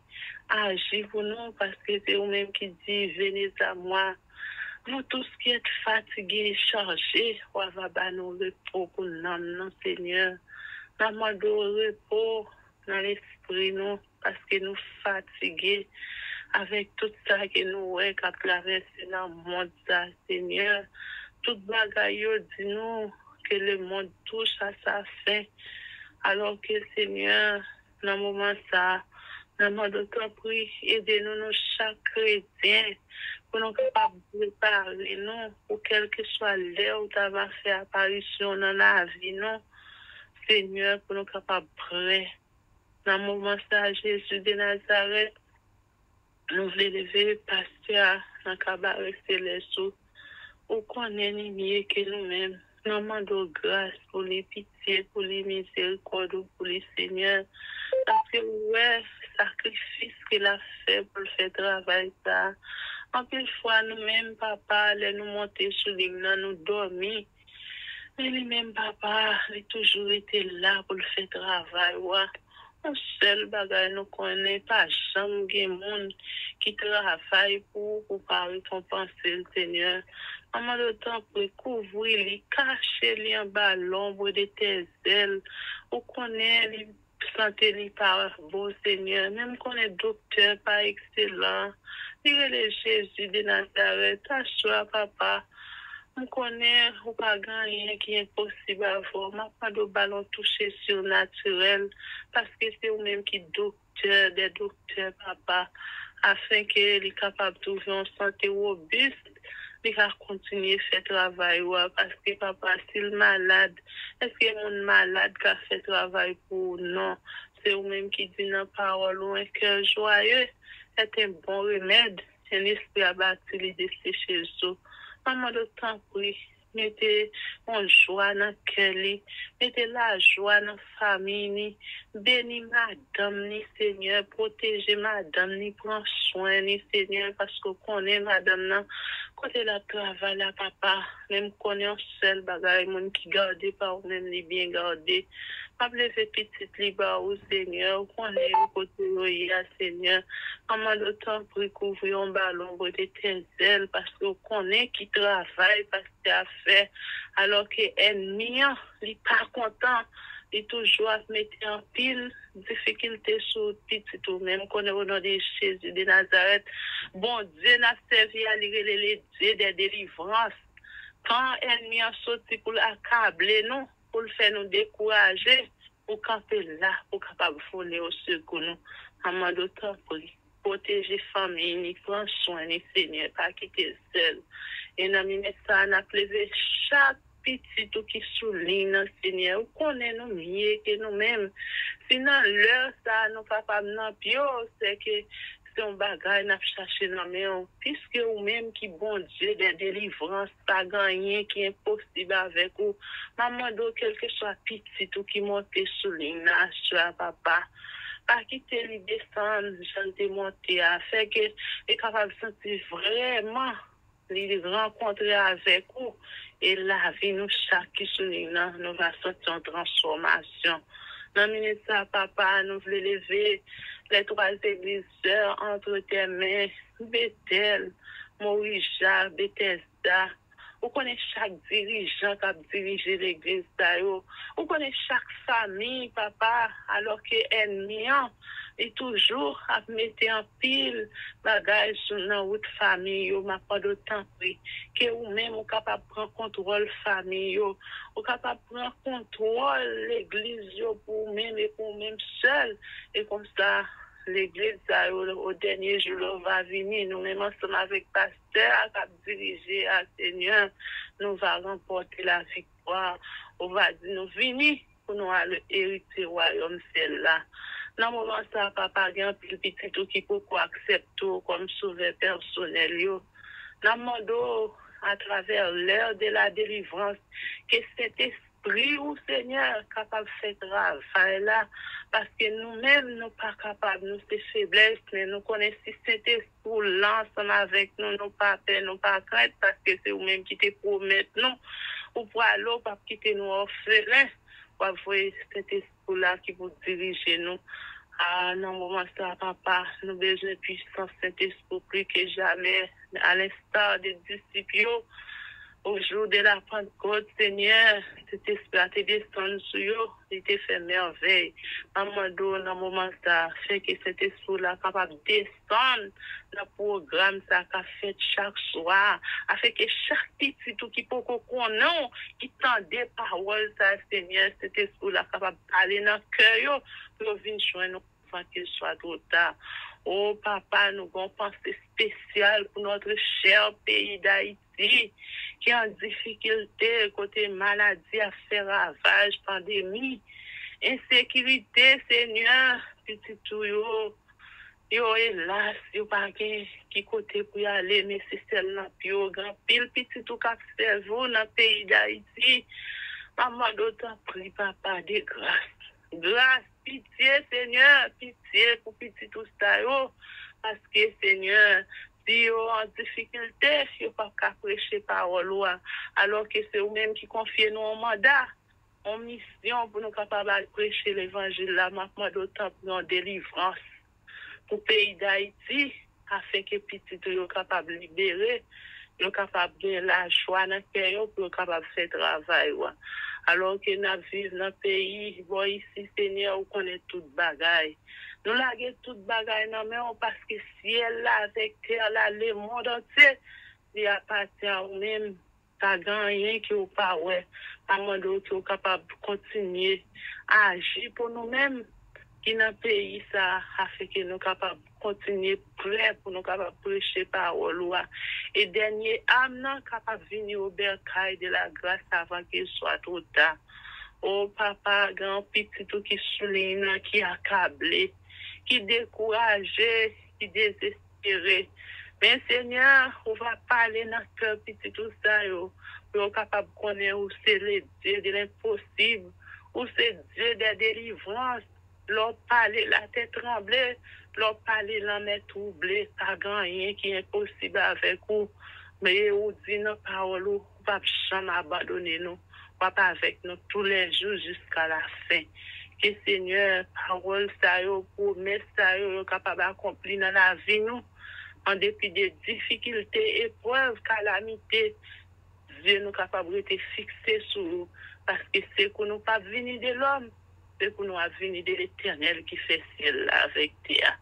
Agis pour nous parce que c'est vous-même qui dit, venez à moi. Nous tous qui êtes fatigués, chargés, on va nous repos pour nous, Seigneur. Nous avons de repos dans l'esprit, nous, parce que nous fatigués avec tout ça que nous avons qu'à traverser dans le monde, Seigneur. Tout bagaille, dis-nous que le monde touche à sa fin. Alors que, Seigneur, dans le moment ça, dans le monde de prix, aidez-nous, chaque chrétien, pour nous capables de préparer, nous, pour quel que soit l'heure où tu vas faire apparition dans la vie, nous, Seigneur, pour nous capables de prêts. Dans le moment ça, Jésus de Nazareth, nous voulons lever pasteur dans le cabaret céleste, où qu'on est mieux que nous-mêmes. Nous demandons grâce pour les pitiés, pour les miséricordes, pour les seigneurs. Parce que, ouais, sacrifice qu'il a fait pour le faire travail, ça. En plus, fois, nous-mêmes, papa, nous monter sur l'hymne, nous dormir. Mais lui-même, papa, il a toujours été là pour le faire travail, ouais. Un seul bagage nous connaît pas jamais de monde qui travaille pour pas récompenser le Seigneur. En de temps pour couvrir, les cacher les en bas l'ombre de tes ailes. On connaît les santé les par beau Seigneur. Même qu'on est docteur pas excellent. Il est Jésus de Nazareth. Assure papa. On connaît ou pas rien qui est possible à voir. Pas de ballon touché surnaturel parce que c'est vous-même qui docteur, des docteurs, papa, afin qu'il est capable de trouver une santé robuste. Il va continuer à faire travail. Parce que papa, s'il est malade, est-ce que mon malade qui a fait travail pour non? C'est vous-même qui dit dans la parole, un cœur joyeux est un bon remède. Un esprit abattu, il desséche le sou. Maman de temps, oui, mettez en joie dans le cœur, mettez la joie dans la famille, bénis madame, ni Seigneur, protégez madame, ni prends soin, ni Seigneur, parce que connaît madame, non, côté la travail, la papa, même connaît un seul bagage, mon qui garde par ou même les bien gardé. Appelez petite libre au Seigneur, qu'on est au côté de Seigneur. Maman de temps pour couvrir un ballon de tes ailes parce qu'on connaît qui travaille parce qu'il a fait. Alors que l'ennemi, il n'est pas content. Il est toujours à se mettre en pile difficulté sur petit tout même qu'on est au nom de Jésus de Nazareth. Bon Dieu n'a servi à lire les dieux des délivrances. Quand l'ennemi a sorti pour l'accabler nous, pour le faire nous décourager, pour camper là, pour capable de fournir au secours nous. Maman de temps pour protéger famille, ni prendre soin, ni Seigneur, pas quitter seul. Et nous avons ça, nous avons levé chaque petit tout qui souligne, Seigneur, ou connaît nous mieux que nous-mêmes. Sinon, l'heure, ça, nous papa, non, pire, c'est que c'est un bagage, nous cherché dans nous, puisque vous-même qui bon Dieu, des délivrances, pas gagné, qui est impossible avec vous. Maman, donc, quel que soit petit tout qui monte souligne, sur papa. Pas quitter les descendre, j'en démonter, à faire que est capable de sentir vraiment li rencontrer avec vous et la vie nous chaque qui souligne nous va sortir en transformation. Dans le ministère, papa, nous voulons lever les trois églises sœurs entre tes mains, Bethel, Morija, Bethesda. Vous connaissez chaque dirigeant qui a dirigé l'église d'ailleurs. Vous connaissez chaque famille, papa, alors que l'ennemi est toujours à mettre en pile bagage sur notre route famille. Vous n'avez pas de temps pris. Que vous-même, vous capable de prendre contrôle famille. Vous capable de prendre contrôle l'église pour vous-même et pour vous-même seul. Et comme ça, l'église, au dernier jour, va venir. Nous-mêmes, ensemble avec le pasteur, qui a dirigé à Seigneur, nous va remporter la victoire. On va dire, nous venons pour nous aller hériter le royaume, celle-là. Dans le moment, ça, papa, il y a un petit tout qui peut accepter comme sauveur personnel. Dans le monde, à travers l'heure de la délivrance, que cet esprit, ou Seigneur, capable de faire travail là, parce que nous-mêmes, nous pas capables, nous sommes faiblesses, mais nous connaissons cet esprit l'ensemble avec nous, nous pas peur, nous pas crainte, parce que c'est vous-même qui te promettez nous, ou pour aller, pas quitter nous orphelins, pour voir cet esprit-là qui vous dirige nous. Ah, dans le moment ça, papa, nous avons besoin de puissance Saint-Esprit plus que jamais, à l'instar des disciples. Au jour de la Pentecôte, Seigneur, cet esprit a été descendu sur eux, il t'a fait merveille. Maman, dans le moment ça, fait que cet esprit-là capable de descendre dans le programme ça qu'a fait chaque soir, afin que chaque petit tout qui peut connaître, qui tend des paroles, ça, Seigneur, cet esprit-là capable de parler dans le cœur, pour venir joindre nous avant qu'il soit trop tard. Oh, papa, nous avons pensée spéciale pour notre cher pays d'Haïti, qui est en difficulté, côté maladie à faire ravage, pandémie, insécurité, Seigneur, petit tout, yo, hélas, yo pas qui côté pour y aller, mais c'est celle-là, puis grand pile, petit tout, qu'a fait vous dans le pays d'Haïti. Maman, d'autant prie, papa, de grâce. Grâce, pitié, Seigneur, pitié pour petit tout ça, parce que, Seigneur, si vous en difficulté, si vous pas qu'à prêcher parole, alors que c'est vous-même qui confiez nous un mandat, en mission pour nous capables de prêcher l'évangile là, maintenant d'autant pour une délivrance pour le pays d'Haïti, afin que petit tout soit capable de libérer, nous capable de la joie dans le cœur pour capable de faire travail. Alors que nous vivons dans le pays, bon, ici, Seigneur, on connaît toute bagaille. Nous laguons toute bagaille dans nous parce que ciel là, avec terre là, le monde entier, il appartient à nous-mêmes. T'as gagné qui ou pas, ouais. À un moment qui est capable de continuer à agir pour nous-mêmes, qui dans le pays, ça a fait que nous sommes capables de continuer prêts pour nous capables de prêcher parole. Et dernier âme, capable de venir au bercail de la grâce avant qu'il soit trop tard. Oh, papa, grand petit tout qui souligne, qui accablé, qui découragé, qui désespéré. Mais Seigneur, on va parler dans le cœur petit tout ça, pour être capable de connaître où c'est le Dieu de l'impossible, où c'est Dieu des délivrances. L'on parle la tête tremblée, l'on parle la main troublée, pas rien qui est impossible avec vous. Mais vous dit nos paroles, vous ne pouvez jamais abandonner nous, pas avec nous tous les jours jusqu'à la fin. Que Seigneur, parole ça pour mettre ça capable d'accomplir dans la vie nous, en dépit des difficultés, épreuves, calamités, Dieu nous capable de fixer sur nous, parce que c'est que nous pas venir de l'homme. Pour nous venir de l'Éternel qui fait ciel là avec terre.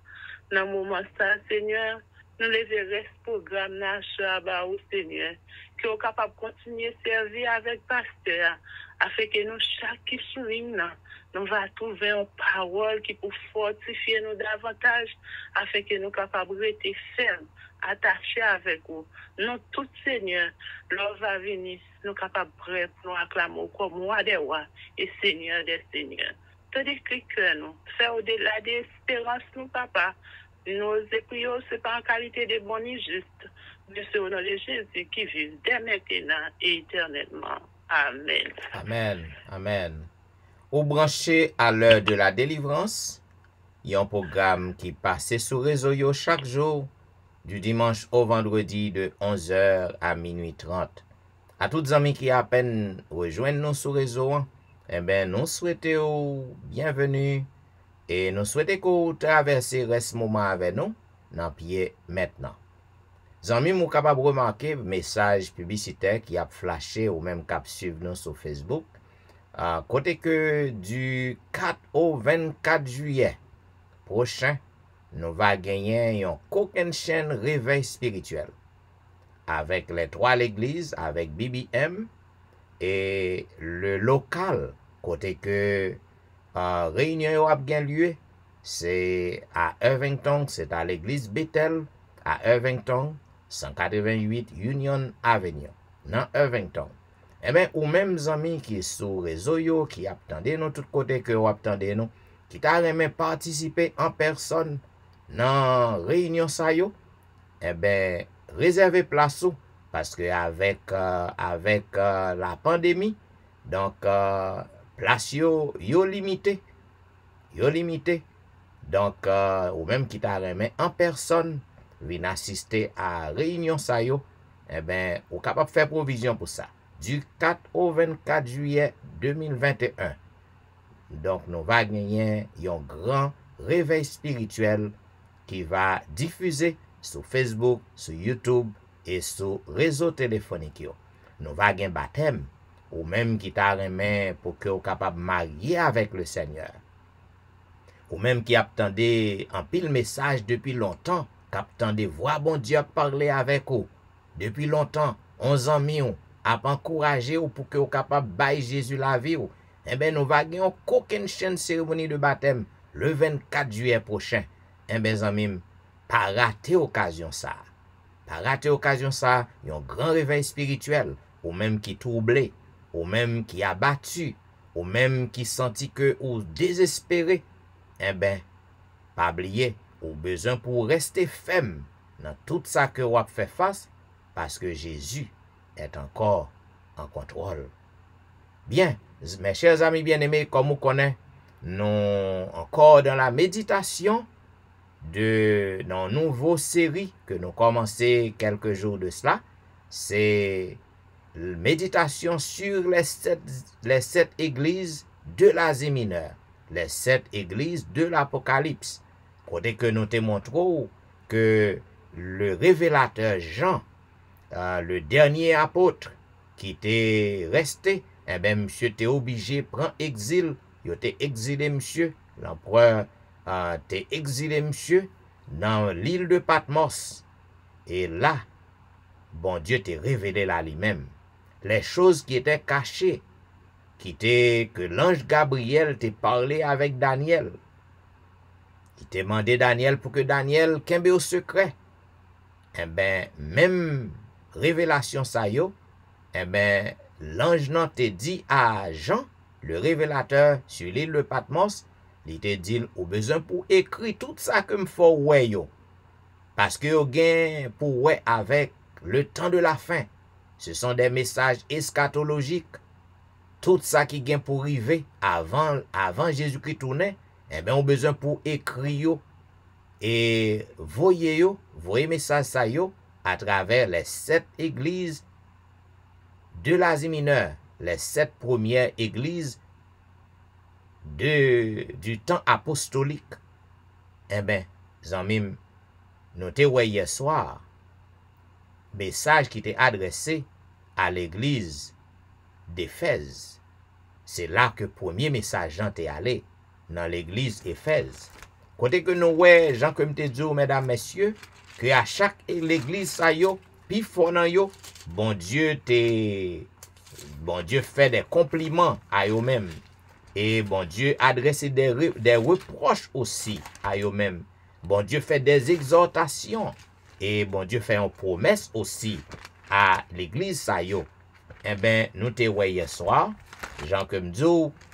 Dans le moment ça, Seigneur, nous leverons ce programme là, au Seigneur, qui est capable de continuer à servir avec pasteur, afin que nous, chaque qui souligne, nous va trouver une parole qui peut fortifier nous davantage, afin que nous capables de rester fermes, attachés avec vous. Nous, tout Seigneur, l'on va venir, nous capables prêts pour nous acclamer comme roi des rois et Seigneur des seigneurs. Te décris que nous, faire au-delà des espérances, nous, papa. Nos prières, ce n'est pas en qualité de bon et juste, mais c'est au nom de Jésus qui vit dès maintenant et éternellement. Amen. Amen. Amen. Au branché à l'heure de la délivrance, il y a un programme qui passe sur réseau chaque jour, du dimanche au vendredi de 11h à minuit 30. À toutes les amis qui à peine rejoignent nous sur réseau, nous souhaitons bienvenue et nous souhaitons que vous traversez ce moment avec nous dans pied maintenant. Zami mou capable remarquer message publicitaire qui a flashé ou même cap suivre nous sur Facebook. Côté que du 4 au 24 juillet prochain, nous va gagner une coquine chaîne réveil spirituel avec les 3 l'église, avec BBM et le local côté que réunion a bien lieu, c'est à Irvington, c'est à l'église Bethel à Irvington, 188 Union Avenue, dans Irvington. Ou même amis qui sur réseau yo, qui attendent nous tout côté que vous attendez nous, qui t'a aimé participer en personne dans réunion ça yo, réservez place parce que avec la pandémie, donc place yo limité. Donc ou même qui t'a aimé en personne vient assister à réunion ça yo, ou capable faire provision pour ça. Du 4 au 24 juillet 2021. Donc, nous va gagner un grand réveil spirituel qui va diffuser sur Facebook, sur YouTube et sur réseau téléphonique. Nous va gagner baptême ou même qui t'a remis pour que vous capable marier avec le Seigneur. Ou même qui attendait un pile message depuis longtemps, qui attendait voir bon Dieu parler avec vous depuis longtemps, 11 ans millions. A encourager ou pour que vous capable bailler Jésus la vie ou nous va gagner aucune chaîne cérémonie de baptême le 24 juillet prochain. Amis, pas rater occasion ça. Pas rater occasion ça, un grand réveil spirituel ou même qui troublé, ou même qui abattu, ou même qui senti que ou désespéré. Pas oublier ou besoin pour rester ferme dans tout ça que vous fait face parce que Jésus est encore en contrôle. Bien, mes chers amis bien-aimés, comme vous connaissez, nous encore dans la méditation de nos nouvelle série que nous commençons quelques jours de cela. C'est la méditation sur les sept églises de l'Asie mineure, les 7 églises de l'Apocalypse. Côté que nous te montrons que le révélateur Jean, le dernier apôtre qui était resté, monsieur était obligé de prendre exil. Il était exilé, monsieur. L'empereur était exilé, monsieur, dans l'île de Patmos. Et là, bon Dieu t'a révélé là lui-même. Les choses qui étaient cachées, qui étaient que l'ange Gabriel t'a parlé avec Daniel. Il t'a demandé Daniel pour que Daniel kembe au secret. Même révélation ça yo, l'ange nan te dit à Jean, le révélateur sur l'île de Patmos, il te dit au besoin pour écrire tout ça que me faut ouais yo. Parce que yo gen pour ouais avec le temps de la fin. Ce sont des messages eschatologiques. Tout ça qui gen pour arriver avant Jésus-Christ tourner, on besoin pour écrire yo. Et voyez message ça yo à travers les 7 églises de l'Asie mineure, les 7 premières églises du temps apostolique. Zanmim, notez hier soir, message qui était adressé à l'église d'Éphèse. C'est là que le premier message Jean est allé, dans l'église d'Éphèse. Côté que nous voyons, Jean comme te dit, mesdames, messieurs, que à chaque l'église ça yo, puis fondant yo, bon Dieu fait des compliments à eux-mêmes. Et bon Dieu adresse des reproches aussi à eux-mêmes. Bon Dieu fait des exhortations. Et bon Dieu fait une promesse aussi à l'église ça yo. Nous te voyons hier soir, Jean comme dit,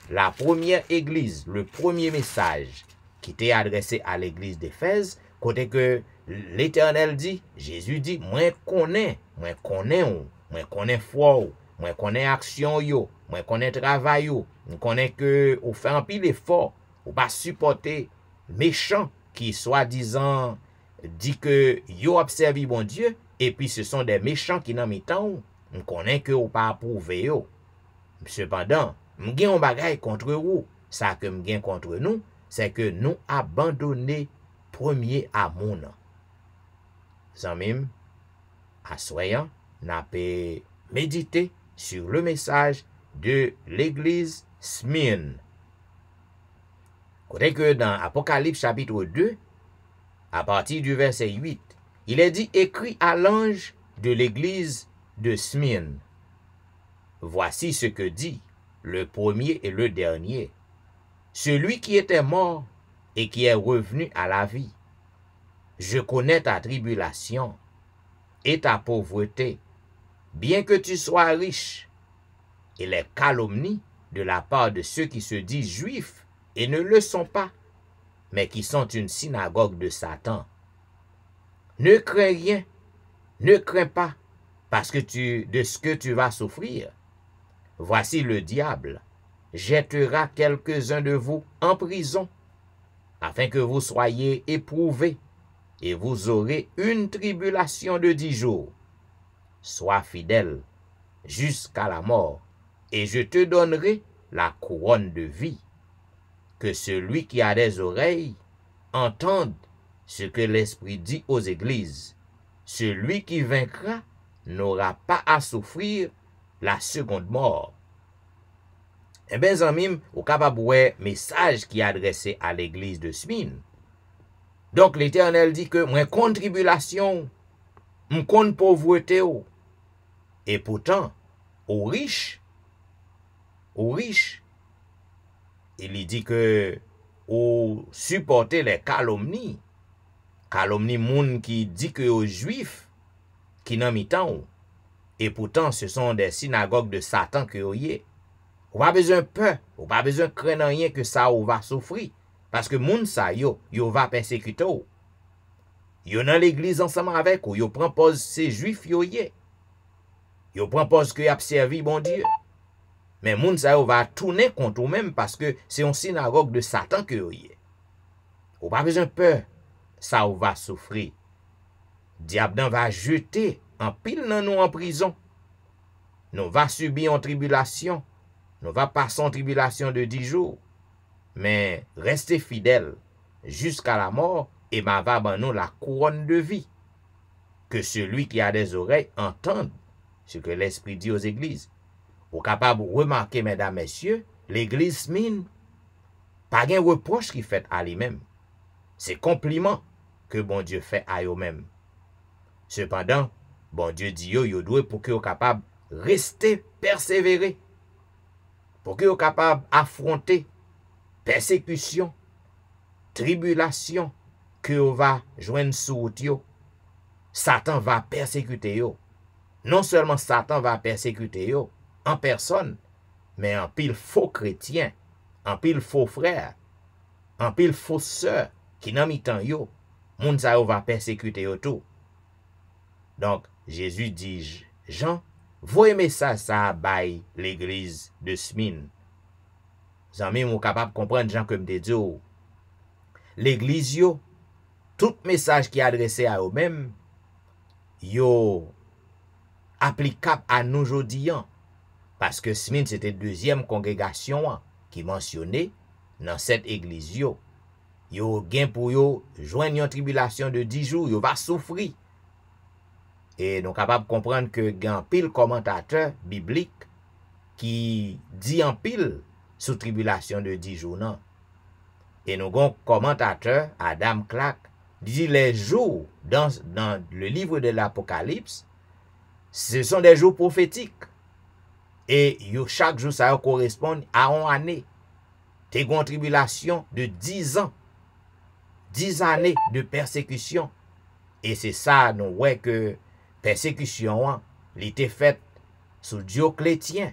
la première église, le premier message qui était adressé à l'église d'Éphèse, côté que l'Éternel dit, Jésus dit, moi connais foi, moi connais action yo, moi connais travail yo, moi connais que ou fait un pile effort, ou pas supporter méchant qui soi-disant dit que yo observé bon Dieu, et puis ce sont des méchants qui n'en mitan, on connaît que ou pas approuvé yo. Cependant, m'gen un bagay contre vous, ça que m'gen contre nous, c'est que nous abandonner premier amour. Zanmim, assoyant, n'a pas méditer sur le message de l'église Smyrne. Côté que dans Apocalypse chapitre 2, à partir du verset 8, il est dit écrit à l'ange de l'église de Smyrne. Voici ce que dit le premier et le dernier, celui qui était mort et qui est revenu à la vie. Je connais ta tribulation et ta pauvreté, bien que tu sois riche, et les calomnies de la part de ceux qui se disent juifs et ne le sont pas, mais qui sont une synagogue de Satan. Ne crains rien, ne crains pas, parce que de ce que tu vas souffrir. Voici le diable jettera quelques-uns de vous en prison, afin que vous soyez éprouvés, et vous aurez une tribulation de 10 jours. Sois fidèle jusqu'à la mort, et je te donnerai la couronne de vie. Que celui qui a des oreilles entende ce que l'Esprit dit aux églises. Celui qui vaincra n'aura pas à souffrir la seconde mort. Eh bien, zanmim, ou capable de message qui est adressé à l'église de Smyrne. Donc, l'Éternel dit que moi, contre tribulation, moi, contre pauvreté, et pourtant, aux riches, il dit que ou supporter les calomnies moun qui dit que aux juifs qui n'en mitan, et pourtant ce sont des synagogues de Satan que vous y est. Ou pas besoin de peur, ou pas besoin de craindre rien que ça ou va souffrir, parce que moun sa yo va persécuter ou. Yo dans l'église ensemble avec ou, yo prend pose ces juifs yo y est. Yo prend pose que y a servi bon Dieu. Mais moun sa yo va tourner contre ou même parce que c'est une synagogue de Satan que yo y est. Ou pas besoin de peur, ça ou va souffrir. Diable va jeter en pile dans nous en prison. Nous va subir en tribulation. Nous va passer en tribulation de 10 jours. Mais restez fidèles jusqu'à la mort et m'a va ban nous la couronne de vie. Que celui qui a des oreilles entende ce que l'Esprit dit aux églises. Ou capable de remarquer, mesdames, messieurs, l'église Smyrne, pas de reproche qui fait à lui-même. C'est compliment que bon Dieu fait à eux-mêmes. Cependant, bon Dieu dit yo doit pour que vous capable rester persévérer, pour que vous capable affronter persécution, tribulation que vous va joindre sous yo. Satan va persécuter yo. Non seulement Satan va persécuter yo en personne, mais en pile faux chrétiens, en pile faux frères, en pile faux sœurs qui n'en mitan yo, moun sa yo va persécuter yo tout. Donc, Jésus dit, Jean, voyez message ça by l'église de Smyrne. Zanmi mou capable comprendre Jean comme des dieux. L'église yo, tout message qui est adressé à eux-mêmes, yo applicable à nous aujourd'hui. Parce que Smyrne c'était deuxième congrégation qui mentionnait dans cette église yo. Yo gain pour yo joindre une tribulation de 10 jours, yo va souffrir. Et nous sommes capables de comprendre que il y a un pile commentateur biblique qui dit en pile sous tribulation de 10 jours. Non? Et nous avons un commentateur, Adam Clark, dit les jours dans le livre de l'Apocalypse, ce sont des jours prophétiques. Et chaque jour, ça correspond à une année. Tu as une tribulation de 10 ans. 10 années de persécution. Et c'est ça, nous voyons que persécution, était faite sous Dioclétien.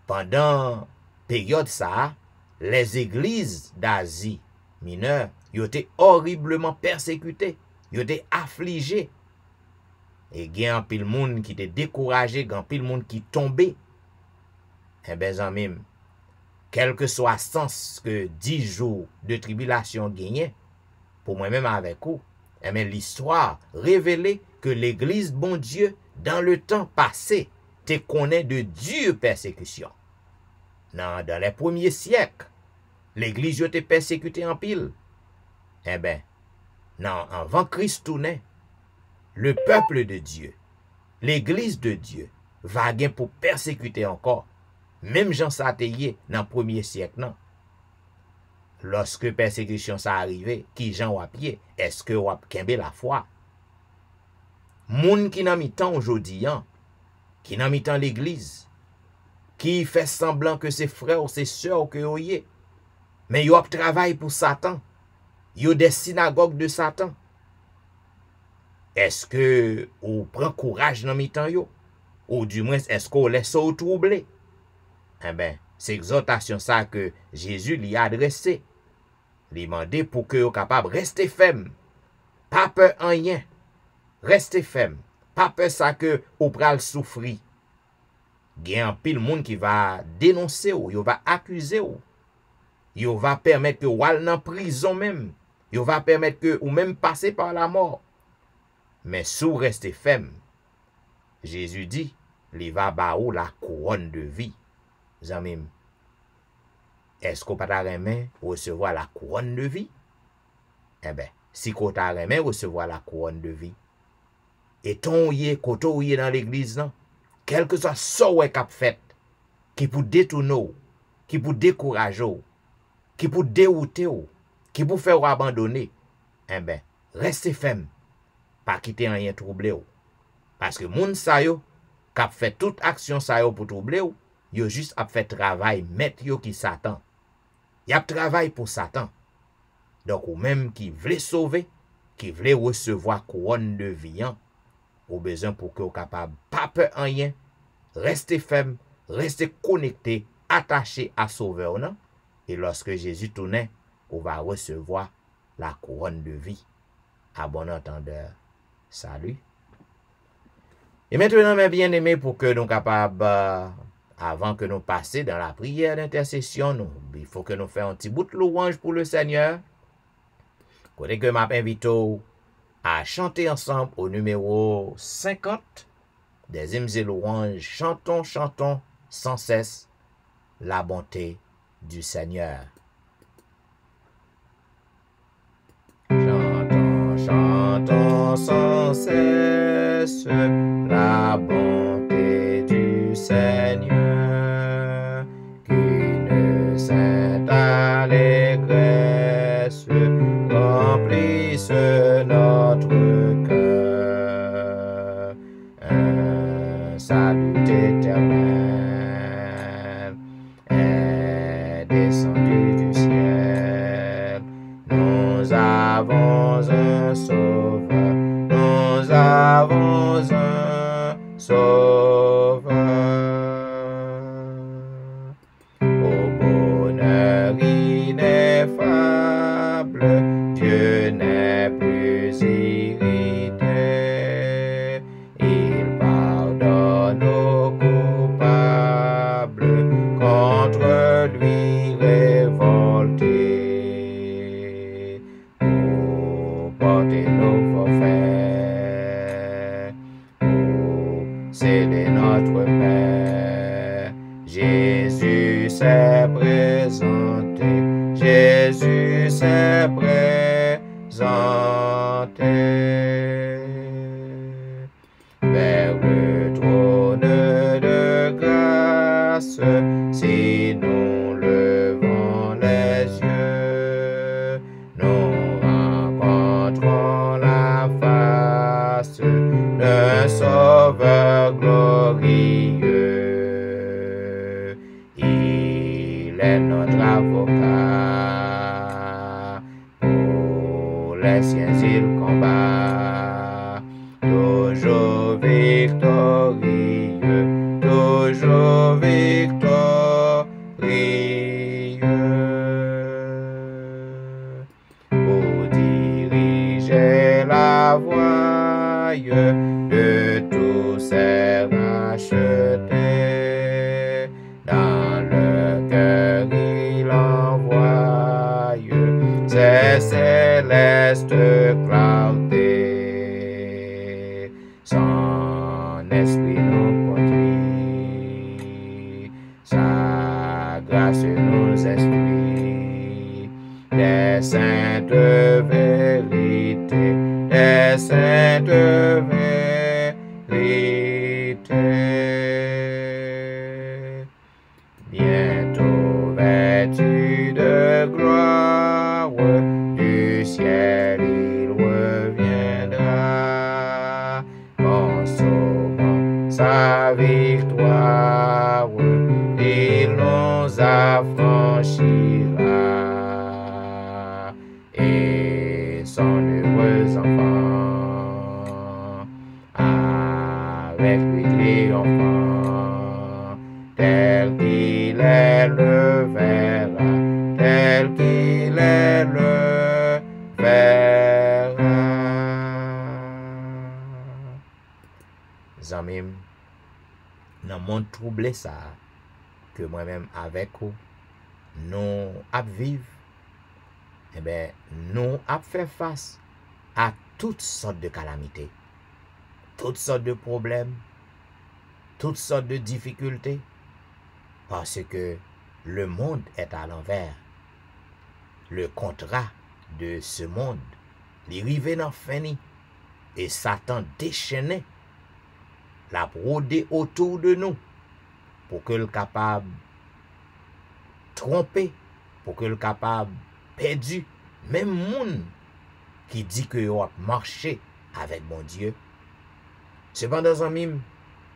Pendant période ça, les églises d'Asie mineure, ils étaient horriblement persécutées, ils étaient affligés. Et il y a un pile monde qui était découragé, il y a un pile monde qui tombait. Eh bien, même, quel que soit le sens que 10 jours de tribulation gagnent, pour moi-même avec vous, Eh bien, l'histoire révélait que l'Église, bon Dieu, dans le temps passé, te connaît de dures persécutions. Dans les premiers siècles, l'Église était persécutée en pile. Eh bien, avant Christ tournait, le peuple de Dieu, l'Église de Dieu, va gagner pour persécuter encore. Même Jean Sateye dans le premier siècle, non. Lorsque persécution ça arrivé, qui Jean ou à pied, est-ce que ou a kembe la foi? Moun qui nan mi-temps aujourd'hui, qui nan mi-temps l'église, qui fait semblant que c'est frères ou c'est sœurs que yo yé, mais yo ap travail pour Satan, yo des synagogues de Satan. Est-ce que ou prend courage dans mi-temps yo? Ou du moins, est-ce qu'on laisse ou troubler? Eh bien, c'est exhortation ça que Jésus lui a adressé. Lui demandé pour que vous capable rester ferme. Pas peur en rien. Restez ferme. Pas peur ça que vous pral souffrir. Il y a un pile monde qui va dénoncer ou, il va accuser ou. Il va permettre que vous allez en prison même. Il va permettre que vous même passer par la mort. Mais si vous restez ferme, Jésus dit, il va baou la couronne de vie. Zamim, est-ce qu'on peut recevoir la couronne de vie? Eh bien, si qu'on t'a recevoir la couronne de vie, et ton yé, koto yé dans l'église, non? Quel que soit ce qu'a fait, qui pour détourner, qui pour décourager, qui pour dérouter, qui pour faire abandonner, eh bien, restez ferme, pas quitter rien troubler. Parce que moun sa yo, qui fait toute action sa yo pour troubler, yo juste a fait travail mettre yo qui Satan. Y a travail pour Satan. Donc ou même qui voulait sauver, qui voulait recevoir couronne de vie, ou besoin pour que vous capable pas peur en rien, rester ferme, rester connecté, attaché à Sauveur, non? Et lorsque Jésus tournait, on va recevoir la couronne de vie. À bon entendeur, salut. Et maintenant, mes bien-aimés, pour que nous capables, avant que nous passions dans la prière d'intercession, il faut que nous fassions un petit bout de louange pour le Seigneur. Côté que m'a invité à chanter ensemble au numéro 50 des hymnes et louanges. Chantons, chantons sans cesse la bonté du Seigneur. Chantons, chantons sans cesse la bonté du Seigneur, qu'une sainte allégresse remplisse notre cœur. Un salut éternel est descendu du ciel. Nous avons un sauveur, nous avons un sauveur. Au bonheur ineffable, Dieu n'est plus irrité. Il pardonne aux coupables, contre lui révoltés. Pour porter nos forfaits, pour sceller notre paix, Jésus s'est présenté, Jésus s'est présenté. Vers le trône de grâce, si nous levons les yeux, nous rencontrons la face d'un Sauveur glorieux. Il est notre avocat, pour les siens il combat, toujours victorieux, toujours victorieux. Pour diriger la voie de tous ces rachetés, dans le cœur il envoie ses célestes clartés. son esprit nous conduit, sa grâce nous instruit, des saintes vérités, des saintes vérités. Bientôt vêtu de gloire, du ciel il reviendra, consommant sa victoire, il nous affranchira, et son heureux enfant avec lui triomphant, tel qu'il est le verra, tel qu'il est le verra. Zamim, dans le monde troublé ça, que moi-même avec vous, nous ap vivre, eh bien, nous ap faire face à toutes sortes de calamités, toutes sortes de problèmes, toutes sortes de difficultés, parce que le monde est à l'envers. Le contrat de ce monde, il arrive dans fini, et Satan déchaîné, la brodé autour de nous, pour que le capable tromper, pour que le capable perdu, même monde qui dit que vous marché avec mon Dieu. Cependant, amis,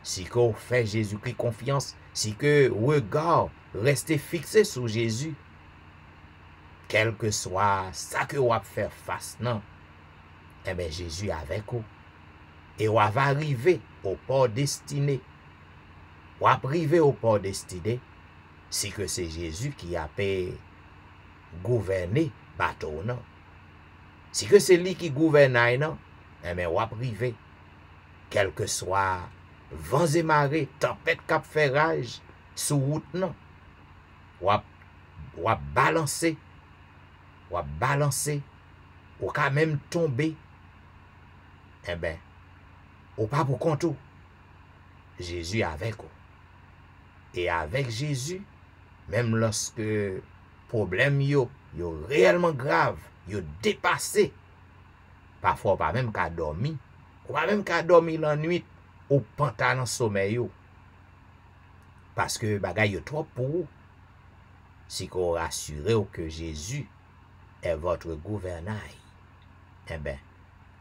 si vous faites Jésus-Christ confiance, si que regard restez fixé sur Jésus, quel que soit ça que vous avez fait face, non, eh bien Jésus est avec vous. Et vous va arriver au port destiné. Ou arriver au port destiné, si que c'est Jésus qui a gouverné bateau, non. Si que c'est lui qui gouverne, non, eh bien, ou arriver, quel que soit vents et marées, tempête cap fait rage, sous route, non. Ou balancer, ou quand même tomber, eh bien, ou pas pour compte. Jésus est avec vous. Et avec Jésus, même lorsque problème yo réellement grave, yo dépassé, parfois pas même qu'à dormir, ou pas même qu'à dormir la nuit, ou pantalon sommeil yo. Parce que bagay yo trop pour vous. Si qu'on rassure que Jésus est votre gouvernail, eh bien,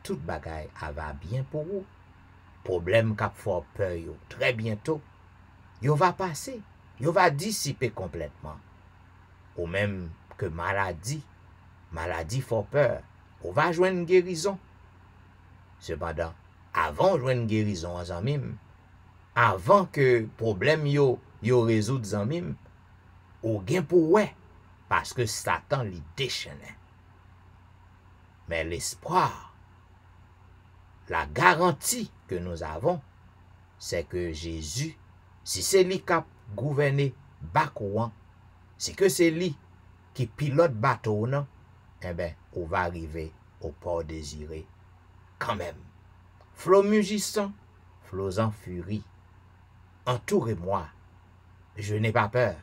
tout bagay va bien pour vous. Problème qui fait peur yo, très bientôt, yo va passer, yo va dissiper complètement. Ou même que maladie fait peur, on va joindre une guérison. Cependant, avant de joindre une guérison, avant que problème yo résout zanmim, ou gain pour ouais, parce que Satan li déchaîné. Mais l'espoir, la garantie que nous avons, c'est que Jésus, si c'est lui qui a gouverné Bakouan, si que c'est lui qui pilote bateau, non, eh bien, on va arriver au port désiré. Quand même, flots mugissants, flots en furie, entourez-moi, je n'ai pas peur.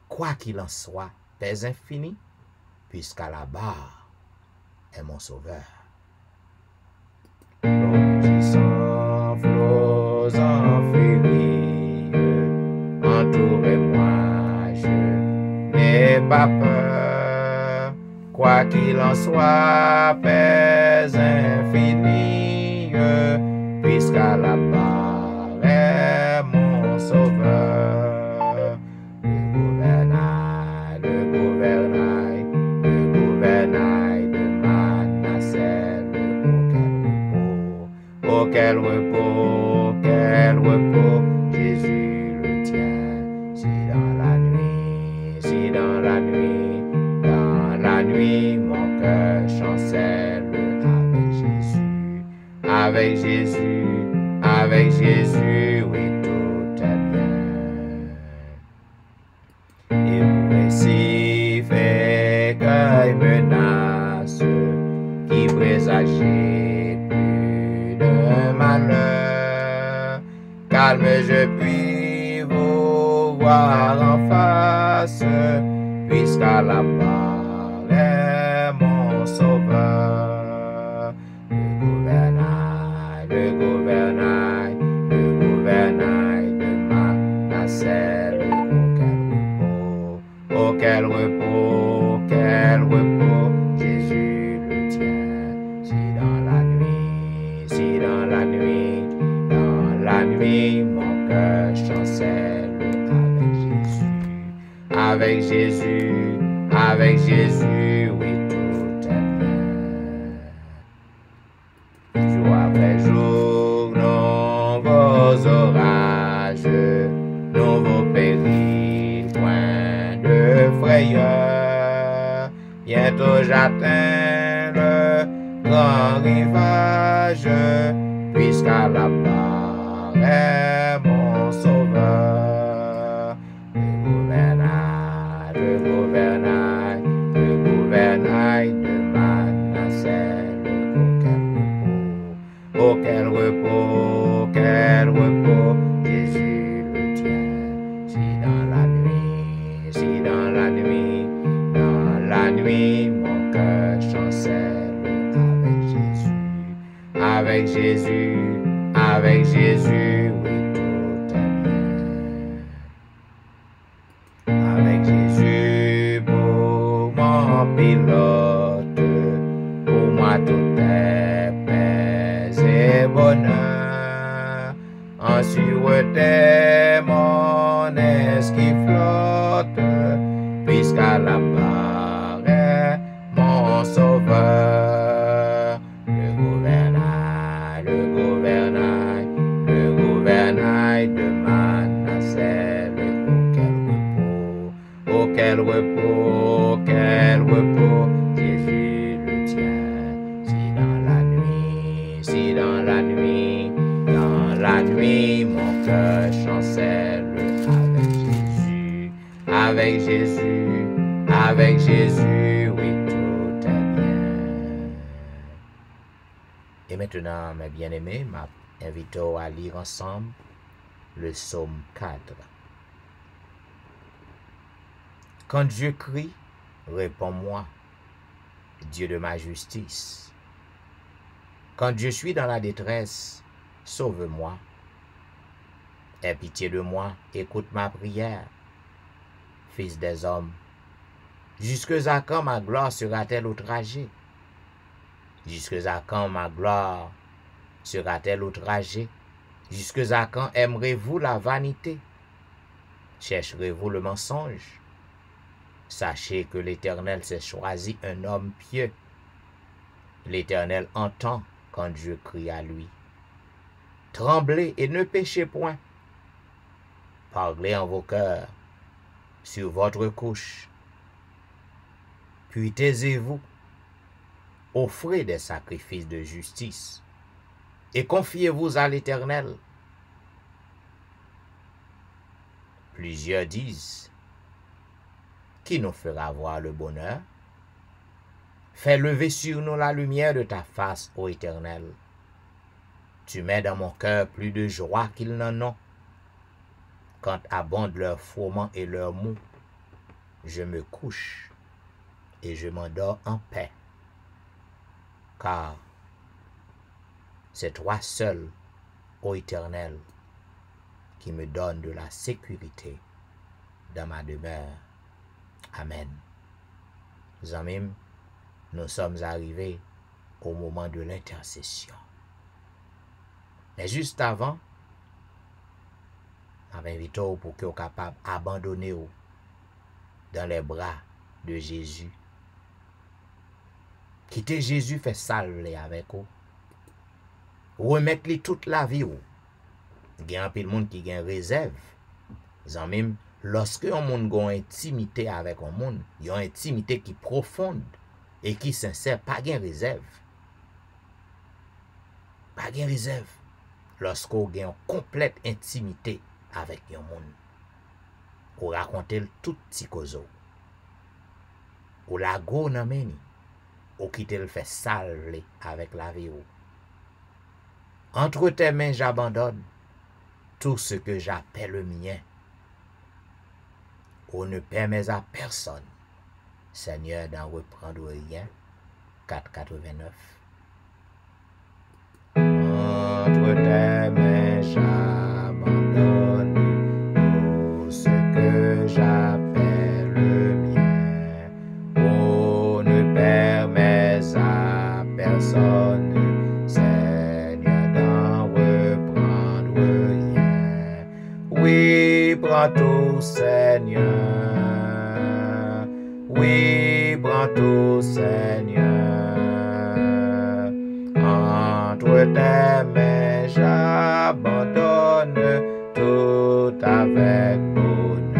Quoi qu'il en soit, paix infinie, puisqu'à la barre est mon sauveur. Flots en furie, entourez-moi, je n'ai pas peur. Quoi qu'il en soit, paix infinie, puisqu'à la barre est mon sauveur. Le gouvernail de Manasseh, quel repos, Jésus le tient. Si dans la nuit, mon cœur chancelle avec Jésus, oui, tout est bien. Et vous récivez qu'un menace qui présageait plus de mal. calme je puis vous voir en face, puisqu'à la part est mon sauveur. Le gouvernail de ma nacelle, oh quel repos, Jésus le tient. Si dans la nuit, mon cœur chancelle avec Jésus, oui, tout est bien. Jour après jour, nouveaux orages, nouveaux périls, point de frayeur. Bientôt j'atteins le grand rivage, puisqu'à la barre est mon sauveur. Le gouvernail de ma nacelle, oh quel repos, Jésus le tient. Si dans la nuit, mon cœur chancelle avec Jésus, oui, tout est bien. Avec Jésus pour mon pilote, pour moi tout est paix et bonheur. En sûreté mon esprit flotte, puisqu'à la barre est mon sauveur. Le gouvernail de ma nacelle, oh quel repos, Jésus le tient. Si dans la nuit, mon cœur chancelle avec Jésus, oui, tout est bien. Et maintenant, mes bien-aimés, m'invitons à lire ensemble le psaume 4. Quand Dieu crie, réponds-moi, Dieu de ma justice. Quand je suis dans la détresse, sauve-moi. Aie pitié de moi, écoute ma prière. Fils des hommes, jusque à quand ma gloire sera-t-elle outragée? Jusque à quand ma gloire sera-t-elle outragée? Jusque à quand aimerez-vous la vanité? Chercherez-vous le mensonge? Sachez que l'Éternel s'est choisi un homme pieux. L'Éternel entend quand Dieu crie à lui. Tremblez et ne péchez point. Parlez en vos cœurs, sur votre couche. Puis taisez-vous, offrez des sacrifices de justice, et confiez-vous à l'Éternel. Plusieurs disent, qui nous fera voir le bonheur? Fais lever sur nous la lumière de ta face, ô Éternel. Tu mets dans mon cœur plus de joie qu'ils n'en ont. Quand abondent leurs froment et leurs maux, je me couche et je m'endors en paix. Car c'est toi seul, ô Éternel, qui me donne de la sécurité dans ma demeure. Amen. Amis, nous sommes arrivés au moment de l'intercession. Mais juste avant, je m'invite pour que vous soyez capable d'abandonner dans les bras de Jésus. Quitter Jésus, fait salver avec vous. Remettre-lui toute la vie. Il y a un peu de monde qui a une réserve. Amis, lorsque un monde a une intimité avec un monde, il y a une intimité qui est profonde et qui est sincère, pas de réserve. Pas de réserve. Lorsqu'on a une complète intimité avec un monde, on raconte tout petit cause. On la go nan meni, on quitte le fait salver avec la vie. Entre tes mains j'abandonne, tout ce que j'appelle le mien. On ne permet à personne, Seigneur, d'en reprendre rien. 4,89. Entre tes mains, j'abandonne tout ce que j'appelle le mien. On ne permet à personne, Seigneur, d'en reprendre rien. Oui, prends tout, Seigneur. Oui, prends tout, Seigneur. Entre tes mains, j'abandonne tout avec bonheur.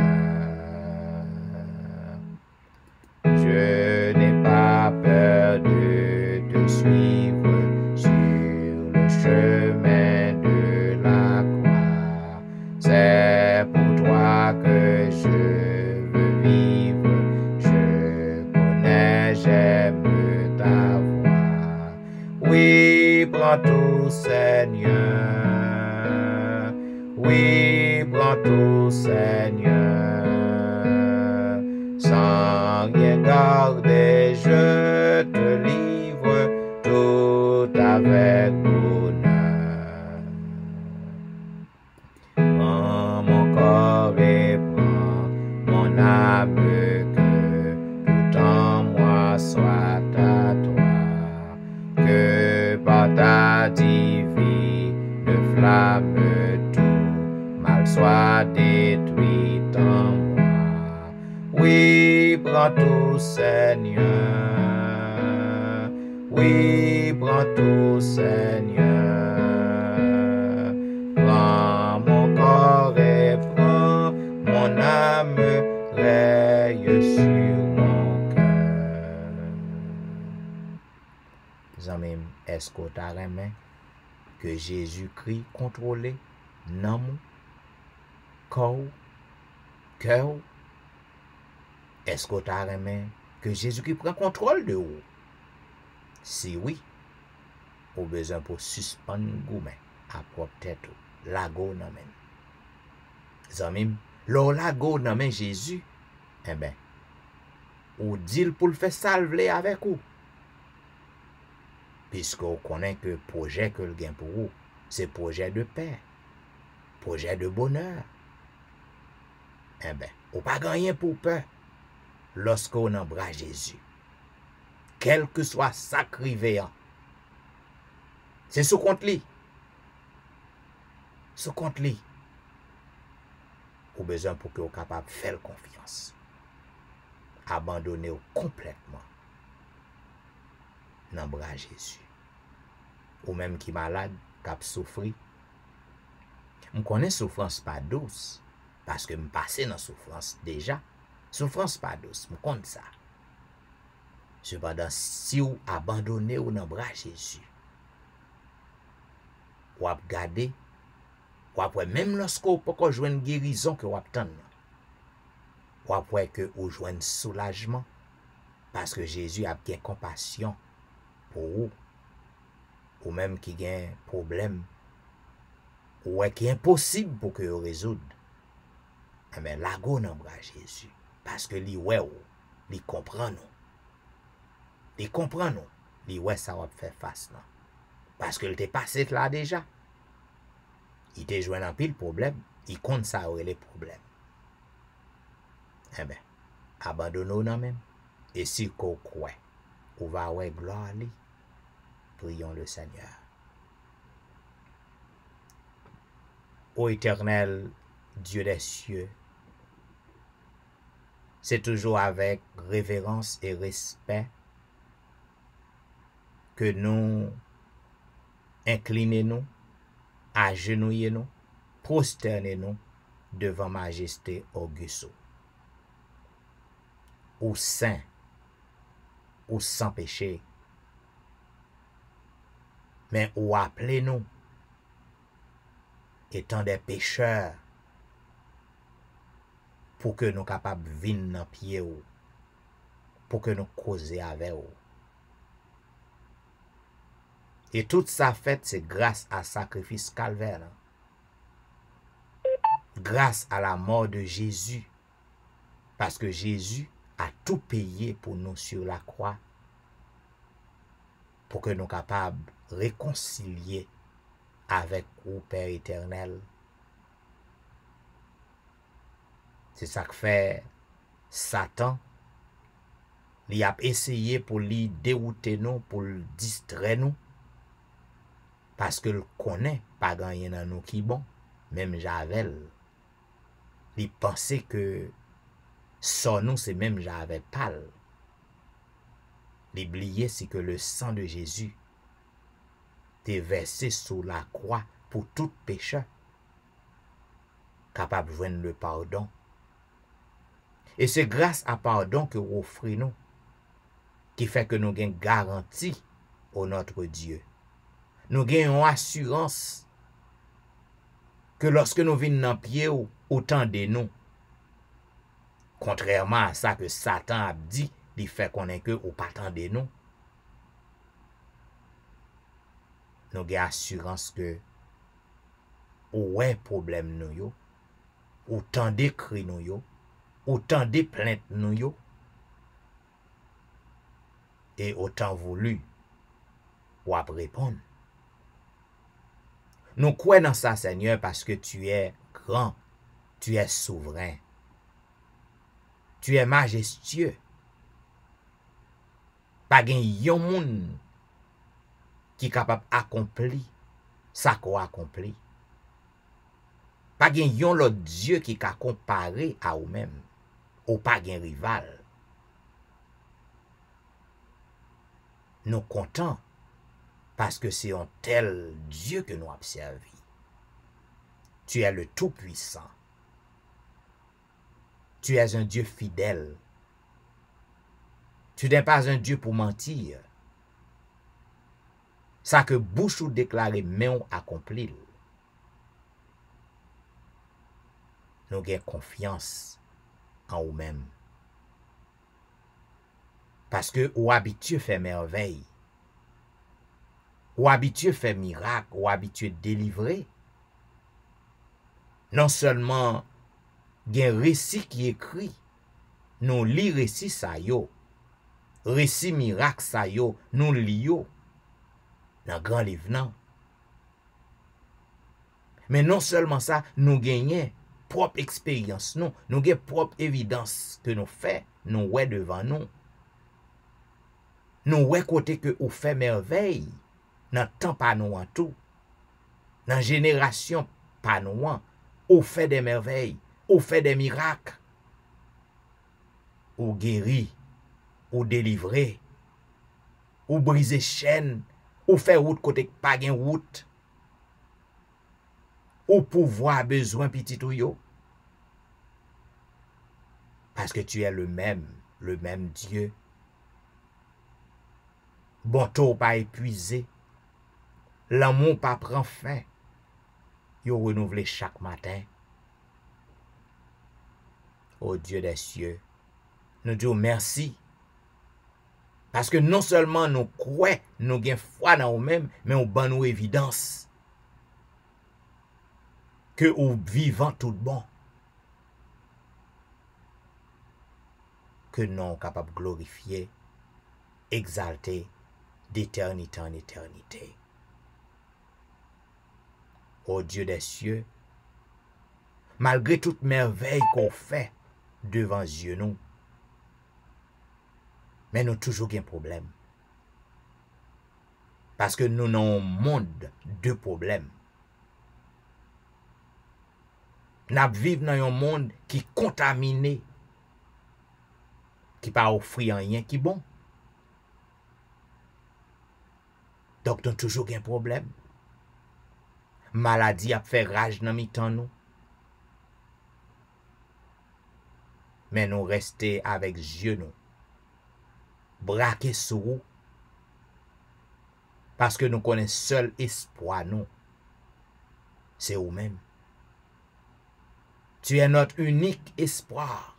Je n'ai pas peur de te suivre sur le chemin de la croix. C'est pour toi que je veux vivre. Je connais, j'aime ta voix. Oui, prends tout, Seigneur. Oui, prends tout, Seigneur. Sans rien garder, je te livre tout avec bonheur. Prends mon corps et prends mon âme, que tout en moi soit à toi. Que par ta divine flamme, tout mal soit détruit en moi. Oui, prends tout, Seigneur. Oui, prends tout, Seigneur. Prends mon corps et prends mon âme, raye sur mon cœur. Zamim, est-ce que tu as remarqué que Jésus-Christ contrôlait non mon corps, cœur? Est-ce que tu as remarqué que Jésus-Christ prend contrôle de vous? Si oui, vous avez besoin pour suspendre gourmet à propre tête, lago nan men. Zamim, lo lago nan men Jésus, eh ben, ou dit pour le faire salver avec vous. Puisque vous connaissez que le projet que le gain pour vous, c'est projet de paix, projet de bonheur. Eh ben, vous pas gagné pour peur lorsqu'on embrasse Jésus. Quel que soit sacrivé, c'est sous compte lui. Sous compte lui. Vous avez besoin pour que vous soyez capable de faire confiance. Abandonner complètement dans le bras Jésus. Ou même qui est malade, qui a souffert. Je connais souffrance pas douce. Parce que je passe dans la souffrance déjà. Souffrance pas douce, je connais ça. Cependant, si vous abandonnez dans le bras Jésus, vous avez gardé, ou après, même lorsque vous pouvez jouer une guérison que vous attendez, ou après que vous jouez un soulagement, parce que Jésus a bien compassion pour vous, ou même qui a un problème, ou qui est impossible pour que vous résoudre. Mais la go dans bras Jésus, parce que lui ouais, lui comprend nous. Il comprend nous. Il ouais ça va faire face là. Parce qu'il était passé là déjà. Il était joué dans pile problème. Il compte ça aurait les problèmes. Eh bien, abandonnons nous même. Et si qu'on croit, on va avoir gloire à lui. Prions le Seigneur. Ô éternel Dieu des cieux, c'est toujours avec révérence et respect que nous inclinons-nous, agenouillons-nous, prosternons-nous devant majesté auguste. Ou saint, ou sans péché, mais ou appelez-nous, étant des pécheurs, pour que nous capables de venir dans pied ou, pour que nous causer avec vous. Et tout ça fait, c'est grâce à sacrifice calvaire. grâce à la mort de Jésus. Parce que Jésus a tout payé pour nous sur la croix. Pour que nous soyons capables de réconcilier avec le Père éternel. C'est ça que fait Satan. Il a essayé pour lui dérouter nous, pour le distraire nous. Parce qu'il connaît pas gagner dans nous qui bon. Même Javel. Il pensait que sans nous, c'est même Javel pâle. L'oublier, c'est que le sang de Jésus est versé sur la croix pour tout pécheur. Capable de joindre le pardon. Et c'est grâce à pardon que vous offrez nous, qui fait que nous avons une garantie au notre Dieu. Nous avons une assurance que lorsque nous venons dans pied, autant de nous, contrairement à ça que Satan a dit, il fait qu'on est que au pas tant de nous. Nous avons assurance que ouais problème nous yo, autant de cris nous yo, autant de plaintes nous yo, et autant voulu ou à répondre. Nous croyons dans ça, Seigneur, parce que tu es grand, tu es souverain, tu es majestueux. Pas gen yon moun qui est capable d'accomplir ça qu'on accompli. Pas gen yon l'autre Dieu qui est comparé à vous-même, ou pas gen rival. Nous comptons parce que c'est un tel Dieu que nous observons. Tu es le Tout-Puissant. Tu es un Dieu fidèle. Tu n'es pas un Dieu pour mentir. Ça que bouche ou déclaré, mais on accomplit. Nous avons confiance en nous-mêmes. Parce que ou habitué fait merveille. Ou habitué fait miracle, ou habitué délivrer. Non seulement il y a un récit qui écrit, nous lisons récit ça yo. Récit miracle ça yo, nous lisons dans grand livre non. Mais non seulement ça, nous gagnons propre expérience nous gagnons propre évidence que nous fait, nous ouais devant nous. Nous ouais côté que ou fait merveille, dans temps pas nous en tout. Dans génération pas nous en, ou fait des merveilles, ou fait des miracles. Ou guéri, ou délivré, ou briser chaîne, ou faire route côté pas gen route. Ou pouvoir besoin petit ou yo. Parce que tu es le même Dieu. Bonto pas épuisé. L'amour pas prend fin. Yo renouvelé chaque matin. Ô Dieu des cieux, nous disons merci. Parce que non seulement nous croyons, nous avons foi dans nous-mêmes, mais nous avons nous évidence que nous vivons tout bon. Que nous sommes capables de glorifier, exalter d'éternité en éternité. Ô Dieu des cieux, malgré toute merveille qu'on fait devant Dieu nous, mais nous toujours un problème. Parce que nous avons un monde de problèmes. Nous vivons dans un monde qui est contaminé, qui ne pas offrir rien qui est bon. Donc nous avons toujours un problème. Maladie a fait rage dans mi-temps nous. Mais nous restons avec Dieu nous. Braqués sur vous. Parce que nous connaissons seul espoir nous. C'est vous-même. Tu es notre unique espoir.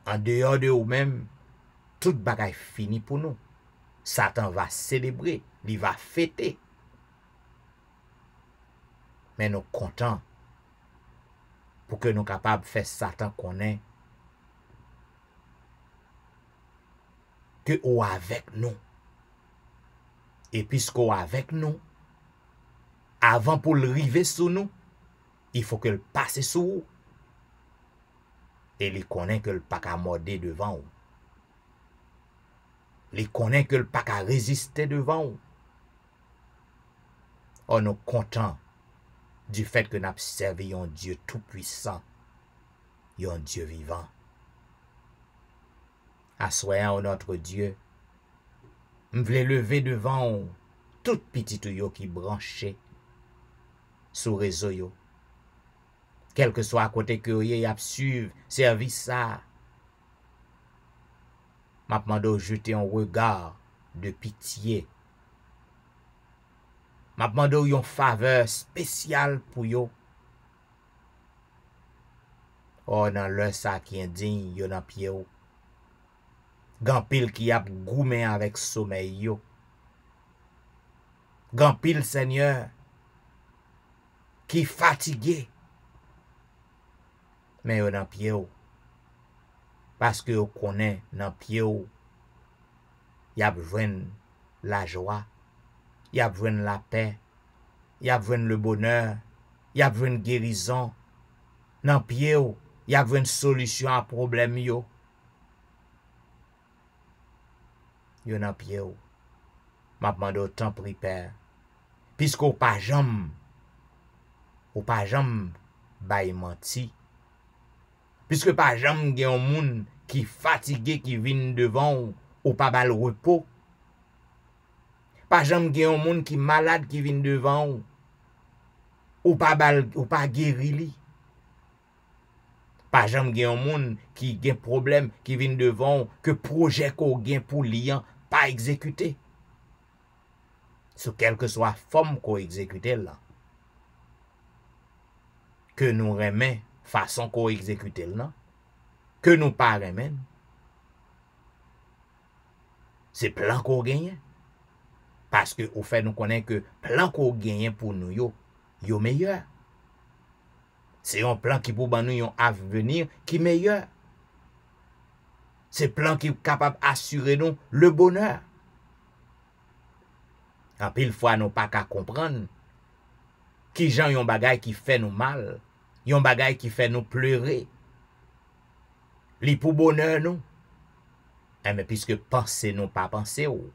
En dehors de vous-même, toute bagaille fini pour nous. Satan va célébrer, il va fêter. Mais nous comptons pour que nous capables de faire Satan connaître que ou avec nous. Et puisqu'on avec nous, avant pour le river sur nous, il faut que le passe sur vous. Et il connaît que le pas qu'à morder devant vous. Il connaît que le pas qu'à résister devant vous. On est content du fait que nous avons servi un Dieu tout-puissant, un Dieu vivant. Assoyant notre Dieu, je voulais lever devant vous toute petite yo qui branché sous réseau yo. Quel que soit à côté que vous y suivre service ça. M'a demandé jeter un regard de pitié. M'a demandé une faveur spéciale pour yo. Oh, dans le ça qui est indigne, yo dans pied yo. Gampil qui a goumé avec sommeil yo. Gampil Seigneur qui fatigué. Mais yo dans pied yo. Parce que yo connaît dans pied yo. Y a besoin la joie. Y a besoin la paix. Y a besoin le bonheur. Y a besoin guérison. Dans pied yo. Y a besoin solution à problème yo. Yo nan pied ou. M'a demandé autant pri père. Puisqu'au pas jam bay menti. Puisque pas jam gen un moun qui fatigué qui vient devant ou pas bal repos. Pas jam gen un moun qui malade qui vient devant ou pas guéri li. Pas jam gen un moun qui gen problème qui vient devant que projet ko gen pour lian pas exécuté. Sous quelle que soit forme qu'on exécute là. Que nous remet façon qu'on exécute là. Que nous pas remet. C'est plan qu'on gagne. Parce que au fait nous connaissons que plan qu'on gagne pour nous yo meilleur. C'est un plan qui pour nous un avenir qui meilleur. C'est plan qui est capable d'assurer nous le bonheur. En pile fois nous pas qu'à comprendre qui gens yon bagay qui fait nous mal, yon bagay qui fait nous pleurer. Li pour bonheur nous. Mais puisque penser nous pas penser ou,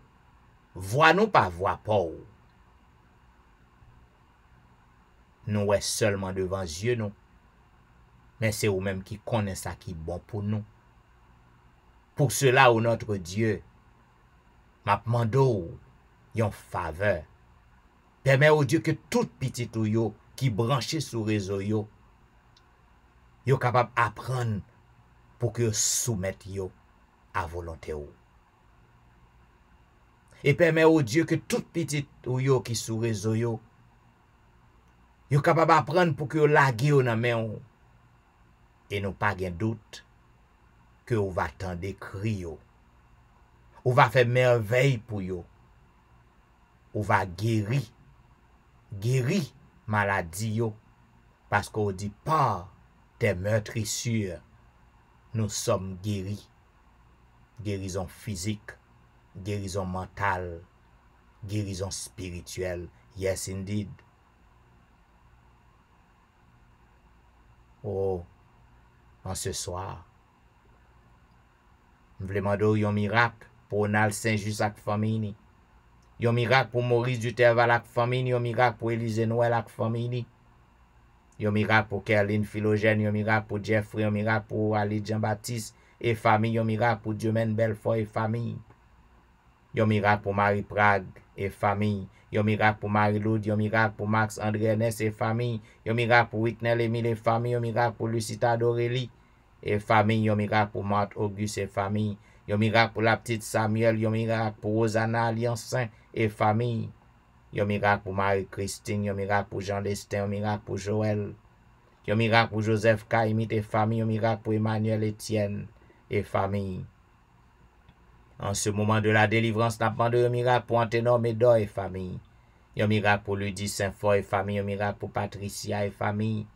voix nous pas voix pas ou. Nous est seulement devant Dieu nous. Mais c'est vous-même qui connaît ça qui est bon pour nous. Pour cela, ô notre Dieu, m'a demandé yon faveur. Permet au Dieu que tout petit ou yo qui branché sur réseau yo capable apprendre pour que soumettre yo à volonté ou. Et permet au Dieu que tout petit ou yo qui sur réseau yo capable apprendre pour que lague yo nan men ou. Et nous pas gen doute que ou va tendre cri yo. Ou va faire merveille pour yo. Ou va guérir maladie yo. Parce qu'on dit par tes meurtrissures, nous sommes guéris. Guérison physique, guérison mentale, guérison spirituelle. Yes, indeed. Oh, en ce soir, je voulais demander un miracle pour Nal Saint-Just ak famille. Un miracle pour Maurice Duterval ak famille, un miracle pour Élise Noël ak famille. Un miracle pour Kerline Philogène, un miracle pour Jeffrey, un miracle pour Ali Jean-Baptiste et famille, un miracle pour Diomène Belfort et famille. Un miracle pour Marie Prague et famille. Un miracle pour Marie-Loud, un miracle pour Max André Ernest et famille. Un miracle pour Whitney Emile et famille, un miracle pour Lucita Dorélie et famille, un miracle pour Marthe Auguste et famille. Un miracle pour la petite Samuel, un miracle pour Rosanna Alliance Saint et famille. Un miracle pour Marie-Christine, un miracle pour Jean Lestin, un miracle pour Joël. Un miracle pour Joseph Kaimit et famille, un miracle pour Emmanuel Etienne et famille. En ce moment de la délivrance, n'a pas de miracle pour Anténor Médor et famille. Un miracle pour Ludie Saint-Fort et famille, un miracle pour Patricia et famille.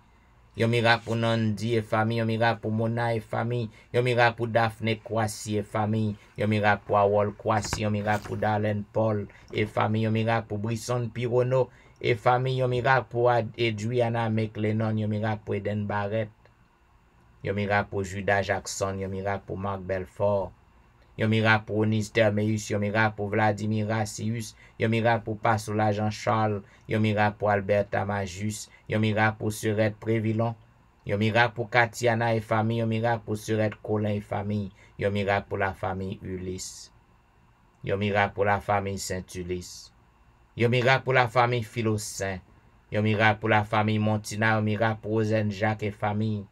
Yon miracle pour Nandi et famille. Yon miracle pour Mona et famille. Yon miracle pour Daphné Kwasi et famille. Yon miracle pour Awol Kwasi. Yon miracle pour Darlene Paul et famille. Yon miracle pour Brisson Pirono et famille. Yon miracle pour Adriana McLennan. Yon miracle pour Eden Barrett. Yon miracle pour Judas Jackson. Yon miracle pour Marc Belfort. Yon miracle pour Onis Termeus. Yon miracle pour Vladimir Rassius. Yon miracle pour Pasola Jean-Charles. Yon miracle pour Alberta Majus. Yon miracle pour Surette Prévillon. Yon miracle pour Katiana et famille. Yon miracle pour Surette Colin et famille. Yon miracle pour la famille Ulysse. Yon miracle pour la famille Saint-Ulysse. Yon miracle pour la famille Philocin. Yon miracle pour la famille Montina. Yon miracle pour Rosen Jacques et famille.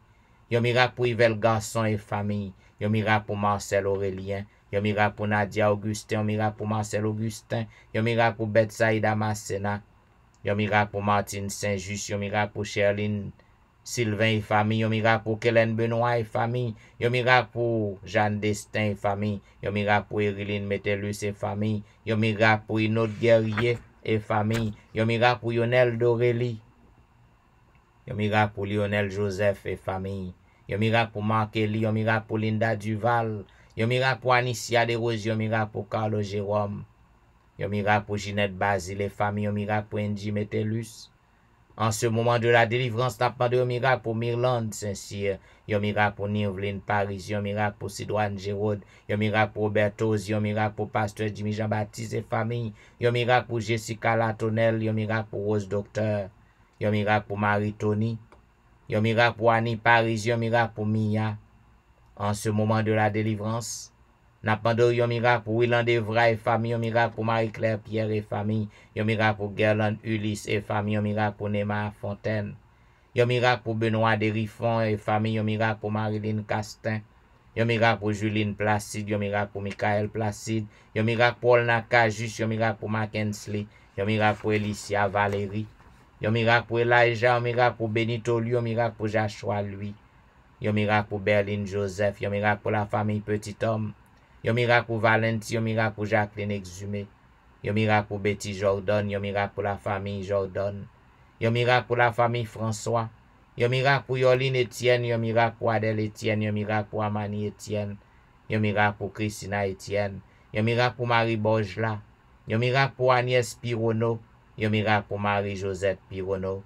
Yon miracle pour Yvel Garçon et famille. Yon miracle pour Marcel Aurélien. Yon miracle pour Nadia Augustin. Yon miracle pour Marcel Augustin. Yon miracle pour Betsaïda Masséna. Yon miracle pour Martine Saint-Just. Yon miracle pour Sherline Sylvain et famille. Yon miracle pour Kellen Benoît et famille. Yon miracle pour Jeanne Destin et famille. Yon miracle pour Eriline Metellus et famille. Yon miracle pour Inode Guerrier et famille. Yon miracle pour Lionel Dorélie. Yon miracle pour Lionel Joseph et famille. Yon miracle pour Marc Elie. Yon miracle pour Linda Duval. Yon miracle pour Anicia Desrosiers. Yon miracle pour Carlo Jérôme. Yon miracle pour Ginette Basile et famille. Yon miracle pour Angie Metellus. En ce moment de la délivrance, n'a pas de miracle pour Mirlande Saint-Cyr. Yon miracle pour Nirvline Paris. Yon miracle pour Sidoine Gérard. Yon miracle pour Robertos. Yon miracle pour Pasteur Jimmy Jean-Baptiste et famille. Yon miracle pour Jessica Latonel. Yon miracle pour Rose Docteur. Yon miracle pour Marie-Tony. Yon miracle pour Annie Paris. Yon miracle pour Mia. En ce moment de la délivrance, n'a pas de yon miracle pour Willan Devra et famille. Yon miracle pour Marie-Claire Pierre et famille. Yon miracle pour Gerland Ulysse et famille. Yon miracle pour Néma Fontaine. Yon miracle pour Benoît Derifon et famille. Yon miracle pour Marilyn Castin. Yon miracle pour Juline Placide. Yon miracle pour Michael Placide. Yon miracle pour Olna Kajus. Yon miracle pour Mackensley. Yon miracle pour Elicia Valérie. Yon miracle pour Elijah. Yon miracle pour Benito Lui. Yon miracle pour Joshua Lui. Yon miracle pour Berlin Joseph. Yon miracle pour la famille Petit Homme. Yon miracle pour Valentin. Yon miracle pour Jacqueline Exhumé. Yon miracle pour Betty Jordan. Yon miracle pour la famille Jordan. Yon miracle pour la famille François. Yon miracle pour Yoline Etienne. Yon miracle pour Adèle Etienne. Yon miracle pour Amani Etienne. Yon miracle pour Christina Etienne. Yon miracle pour Marie Borgela. Yon miracle pour Agnès Pirono. Yon miracle pour Marie-Josette Pirono.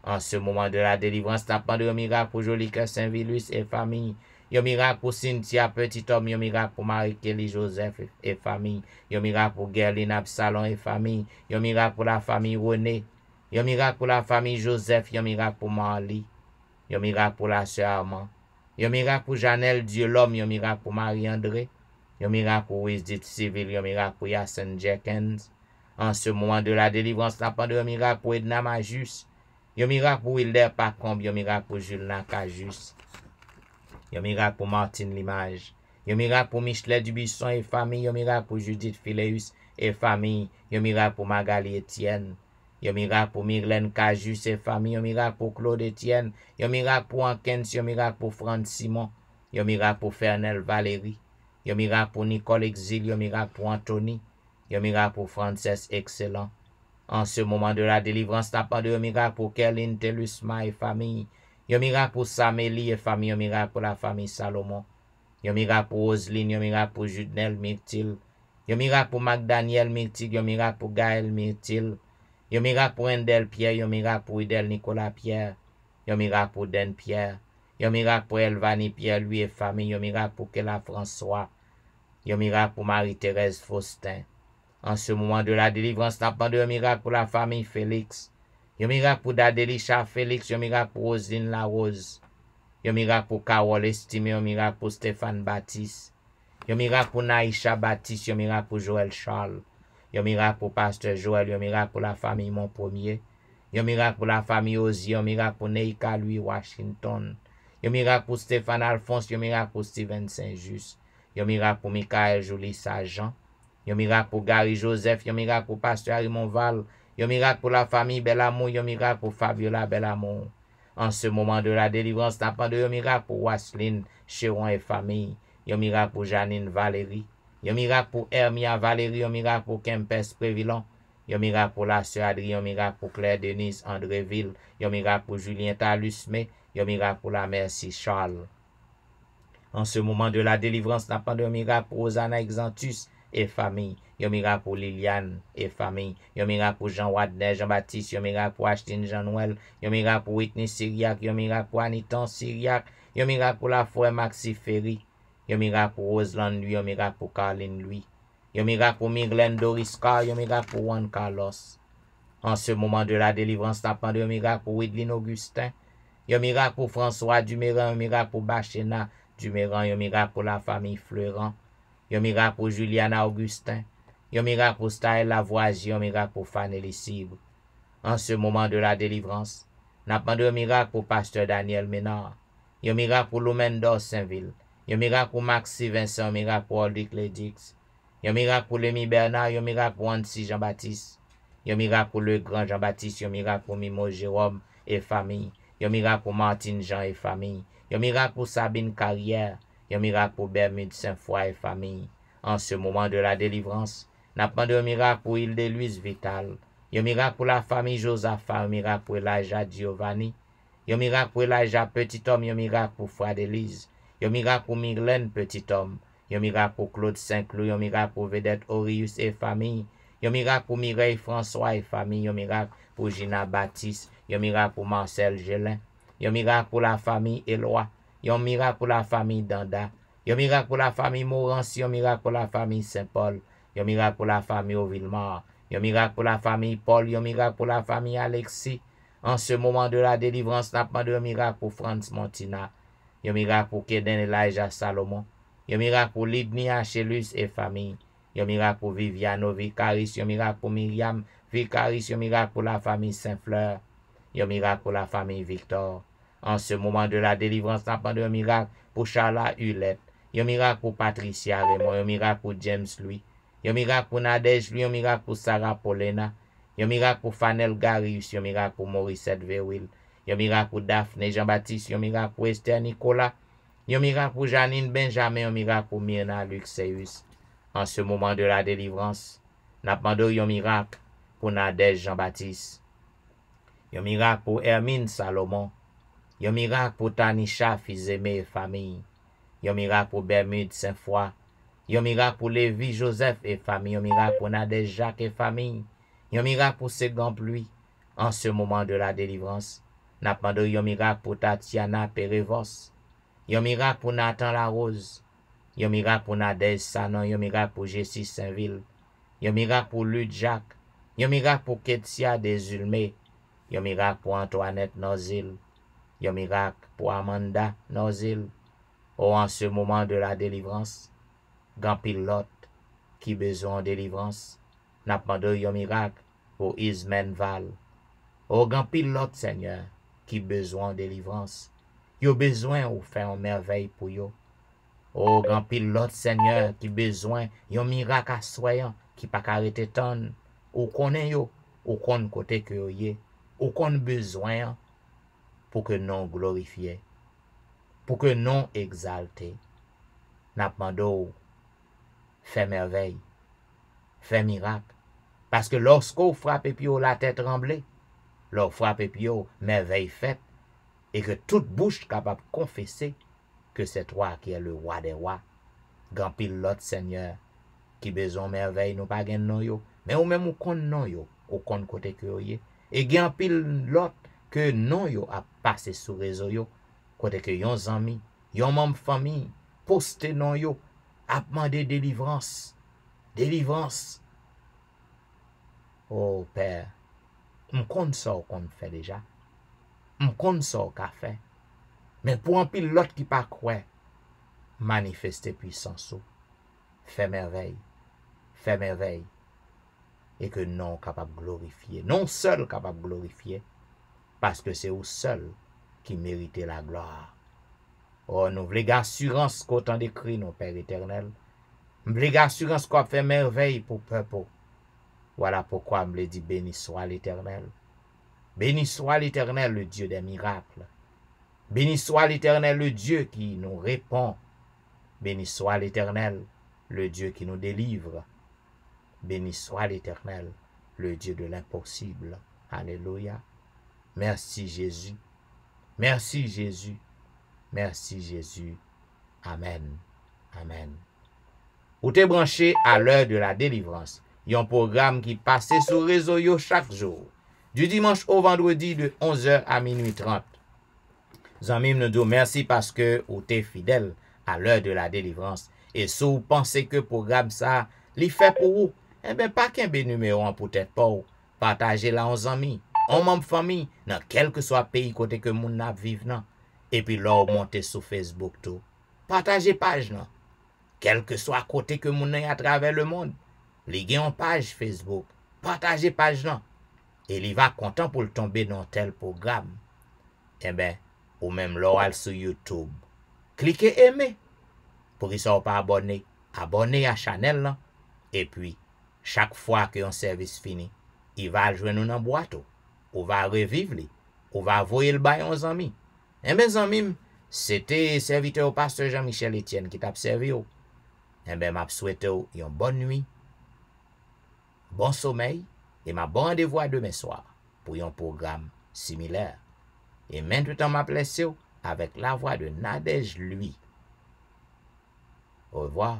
En ce moment de la délivrance, n'a pas de miracle pour Jolique Saint-Vilus et famille. Yon miracle pour Cynthia Petit Homme. Yon miracle pour Marie-Kelly Joseph et famille. Yon miracle pour Gerline Absalon et famille. Yon miracle pour la famille René. Yon miracle pour la famille Joseph. Yon miracle pour Marly. Yon miracle pour la sœur Armand. Yon miracle pour Janelle Dieu l'homme. Yon miracle pour Marie-André. Yon miracle pour Wisdit Civil. Yon miracle pour Yassen Jenkins. En ce moment de la délivrance, n'a pas de miracle pour Edna Majus. Yon miracle pour Wilder Pacombe. Yon miracle pour Jules Nakajus. Yon miracle pour Martine Limage. Yon miracle pour Michelet Dubuisson et famille. Yon miracle pour Judith Phileus et famille. Yon miracle pour Magali Etienne. Yon miracle pour Myrlène Cajus et famille. Yon miracle pour Claude Etienne. Yon miracle pour Ankens. Yon miracle pour Franck Simon. Yon miracle pour Fernel Valérie. Yon miracle pour Nicole Exil. Yon miracle pour Anthony. Yon miracle pour Frances Excellent. En ce moment de la délivrance, n'a pas de miracle pour Kerline Telusma et famille. Yon miracle pour Samélie et famille. Yon miracle pour la famille Salomon. Yon miracle pour Roseline. Yon miracle pour Judnel Myrtil. Yon miracle pour McDaniel Myrtil. Yon miracle pour Gaël Myrtil. Yon miracle pour Endel Pierre. Yon miracle pour Idel Nicolas Pierre. Yon miracle pour Den Pierre. Yon miracle pour Elvani Pierre, lui et famille. Yon miracle pour Kela François. Yon miracle pour Marie-Thérèse Faustin. En ce moment de la délivrance, n'a pas de miracle pour la famille Félix. Yon miracle pour Dadelisha Félix. Yon miracle pour Rosine Larose. Yon miracle pour Carole Estimé. Yon miracle pour Stéphane Baptiste. Yon miracle pour Naïcha Baptiste. Yon miracle pour Joël Charles. Yon miracle pour Pasteur Joël. Yon miracle pour la famille Montpremier. Yon miracle pour la famille Ozi. Yon miracle pour Neika Louis Washington. Yon miracle pour Stéphane Alphonse. Yon miracle pour Steven Saint-Just. Yon miracle pour Michael Jolie Sargent. Yon miracle pour Gary Joseph. Yon miracle pour Pasteur Raymond Val. Yon miracle pour la famille Belamour. Yon miracle pour Fabiola Belamour. En ce moment de la délivrance, n'a pas de miracle pour Wasseline Chéron et famille. Yon miracle pour Janine Valérie. Yon miracle pour Hermia Valérie. Yon miracle pour Kempes Prévillon. Yon miracle pour la sœur Adrien. Yon miracle pour Claire Denise Andréville. Yon miracle pour Julien Talusmé. un miracle pour la merci Charles. En ce moment de la délivrance, n'a pas de miracle pour Rosanna Exantus et famille. Un miracle pour Liliane et famille. Un miracle pour Jean Wadner, Jean-Baptiste. Un miracle pour Ashton Jean-Noël. Un miracle pour Whitney Syriac. Un miracle pour Anitan Syriac. Un miracle pour la foi Maxi Ferry. Un miracle pour Roseland lui. Un miracle pour Caroline lui. Un miracle pour Myrlène Doriska. Un miracle pour Juan Carlos. En ce moment de la délivrance, n'a pas de miracle pour Widlin Augustin. Un miracle pour François Duméran. Un miracle pour Bachena Duméran. Un miracle pour la famille Fleurant. Un miracle pour Juliana Augustin. Un miracle pour Style Lavoisier. Un miracle pour Fanny Lissibre. En ce moment de la délivrance, n'a pas de miracle pour Pasteur Daniel Ménard. Un miracle pour Loumendor Saint-Ville. Un miracle pour Maxi Vincent. Un miracle pour Aldic Ledix. Un miracle pour Lémi Bernard. Un miracle pour Annecy Jean-Baptiste. Un miracle pour le grand Jean-Baptiste. Un miracle pour Mimo Jérôme et famille. Un miracle pour Martine Jean et famille. Un miracle pour Sabine Carrière. Un miracle pour Bermude Saint-Foy et famille. En ce moment de la délivrance, n'a pas de miracle pour Île-de-Louise Vital. Un miracle pour la famille Josaphat. Un miracle pour Elijah Giovanni. Un miracle pour Elijah Petit Homme. Un miracle pour Frère Élise. Un miracle pour Myrlène Petit Homme. Un miracle pour Claude Saint-Cloud. Un miracle pour Vedette Orius et famille. Un miracle pour Mireille François et famille. Un miracle pour Gina Baptiste. Un miracle pour Marcel Gélin. Un miracle pour la famille Éloi. Un miracle pour la famille Danda. Un miracle pour la famille Morancy. Un miracle pour la famille Saint-Paul. Un miracle pour la famille Auvillemar. Un miracle pour la famille Paul. Un miracle pour la famille Alexis. En ce moment de la délivrance, n'a pas de miracle pour Franz Montina. Un miracle pour Keden Elijah Salomon. Un miracle pour Libni Achelus et famille. Un miracle pour Viviano Vicaris. Un miracle pour Myriam Vicaris. Un miracle pour la famille Saint-Fleur. Un miracle pour la famille Victor. En ce moment de la délivrance, n'a pas de miracle pour Charla Hulette. Un miracle pour Patricia Raymond. Un miracle pour James Louis. Un miracle pour Nadège Louis. Un miracle pour Sarah Paulina. Un miracle pour Fanel Garius. Un miracle pour Morissette Verwil. Un miracle pour Daphné Jean-Baptiste. Un miracle pour Esther Nicolas. Un miracle pour Janine Benjamin. Un miracle pour Myrna Luxeus. En ce moment de la délivrance, n'a pas de un miracle pour Nadège Jean-Baptiste. Un miracle pour Hermine Salomon. Un miracle pour Tanisha Fils-Aimé et famille. Un miracle pour Bermude Saint-Foy. Un miracle pour Lévi Joseph et famille. Un miracle pour Nadège Jacques et famille. Un miracle pour Ségan Pluie. En ce moment de la délivrance, n'a pas de un miracle pour Tatiana Perevos. Un miracle pour Nathan Larose. Un miracle pour Nadège Sanon. Un miracle pour Jessie Saint-Ville. Un miracle pour Luc Jacques. Un miracle pour Ketia Desulmé. Un miracle pour Antoinette Nozil. Un miracle pour Amanda Nozil. Oh, en ce moment de la délivrance, grand pilote qui besoin de délivrance, n'a pas de un miracle pour Ismen Val. Oh, grand pilote, Seigneur, qui besoin de délivrance. Yo besoin de faire une merveille pour yo. Oh, grand pilote, Seigneur, qui besoin d'un miracle assoyant qui pas arrêter ton. Ou connaît yo, ou connaît côté que yo yé, ou connaît besoin pour que non glorifié, pour que non exalté. N'a pas d'eau, fait merveille, fait miracle. Parce que lorsqu'on frappe et puis la tête tremblée, lorsqu'on frappe et puis merveille faite, et que toute bouche capable de confesser que c'est toi qui es le roi des rois. Grand pilote Seigneur, qui besoin merveille, nous pas gen non yo, mais ou même ou kon non yo, ou kon côté que yo yé. Et grand pilote que non yo a passé sur réseau yo, côté que yon zami, yon membre famille, poste non yo, a demandé délivrance. Délivrance. Oh Père, m'konn ça qu'on fait déjà. M'konn ça qu'a fait. Mais pour un pilote qui pas croire, manifester puissance, fait merveille, et que non capable de glorifier, non seul capable de glorifier, parce que c'est vous seul qui méritez la gloire. Oh, nous voulons assurance qu'autant d'écrit, nos Père éternel, nous voulons assurance qu'on fait merveille pour peuple. Voilà pourquoi je me dis béni soit l'Éternel. Béni soit l'Éternel, le Dieu des miracles. Béni soit l'Éternel, le Dieu qui nous répond. Béni soit l'Éternel, le Dieu qui nous délivre. Béni soit l'Éternel, le Dieu de l'impossible. Alléluia. Merci Jésus. Merci Jésus. Merci Jésus. Amen. Amen. Ou te branché à l'heure de la délivrance. Un programme qui passe sur le réseau yo chaque jour. Du dimanche au vendredi de 11h à minuit 30. Zanmim nous dit merci parce que ou t'es fidèle à l'heure de la délivrance. Et si vous pensez que le programme ça, li fait pour vous, eh bien, pas qu'un numéro en peut-être pas ou. Partagez-la aux amis, en membre famille, dans quel que soit pays côté que moun n'a vive nan. Et puis là, montez sur Facebook tout. Partagez page nan. Quel que soit côté que moun n'a à travers le monde. Li en page Facebook. Partagez page nan. Et il va content pour le tomber dans tel programme. Eh bien, ou même là, sur YouTube. Cliquez aimer. Pour qu'ils ne soient pas abonnés. Abonnez à la chaîne là. Et puis, chaque fois que un service fini, il va joindre nous dans boîte. On va revivre. On va envoyer le bail aux amis. Et mes amis, c'était serviteur au pasteur Jean-Michel Etienne qui t'a servi. Et bien, je souhaite une bonne nuit, bon sommeil, et ma bonne rendez-vous à demain soir pour un programme similaire. Et maintenant, je place avec la voix de Nadège lui. Au revoir.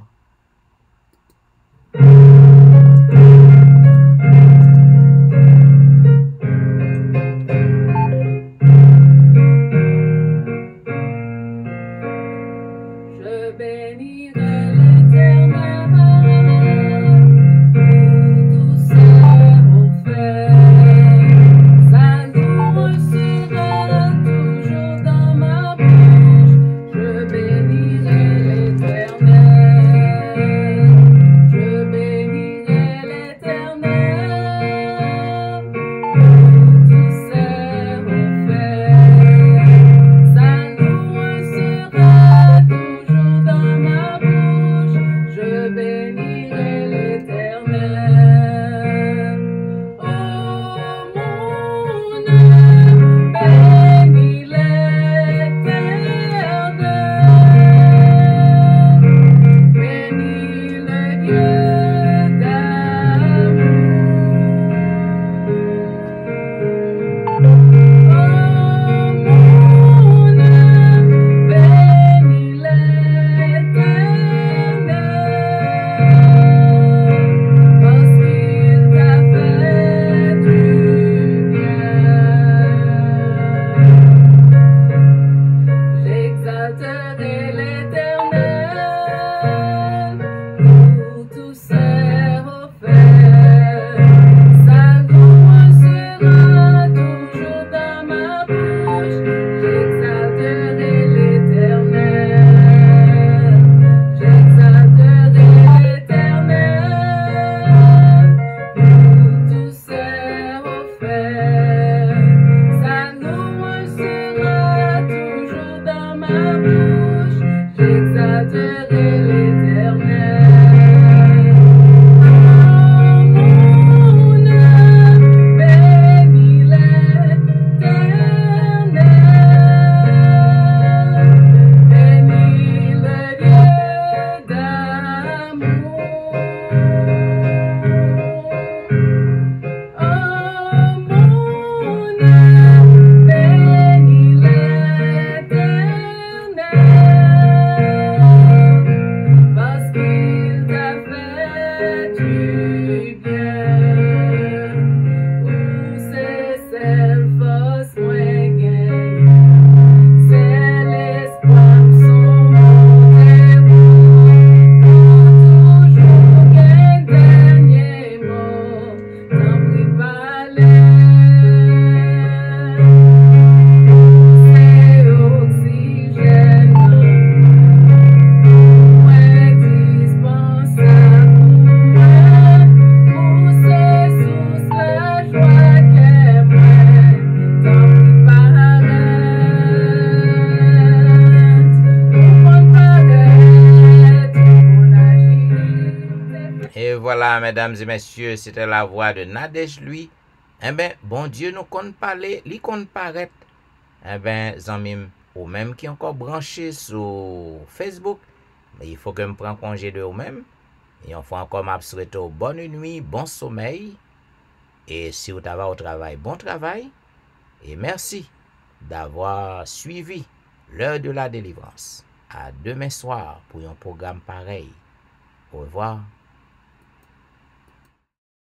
Voilà, mesdames et messieurs, c'était la voix de Nadège lui. Eh bien, bon Dieu nous compte parler, lui compte paraître. Eh bien, zanmim, ou même qui encore branché sur Facebook, mais il faut que je prenne congé de vous-même. Et on fait encore ma souhaiter bonne nuit, bon sommeil. Et si vous avez au travail, bon travail. Et merci. d'avoir suivi l'heure de la délivrance. À demain soir pour un programme pareil. Au revoir.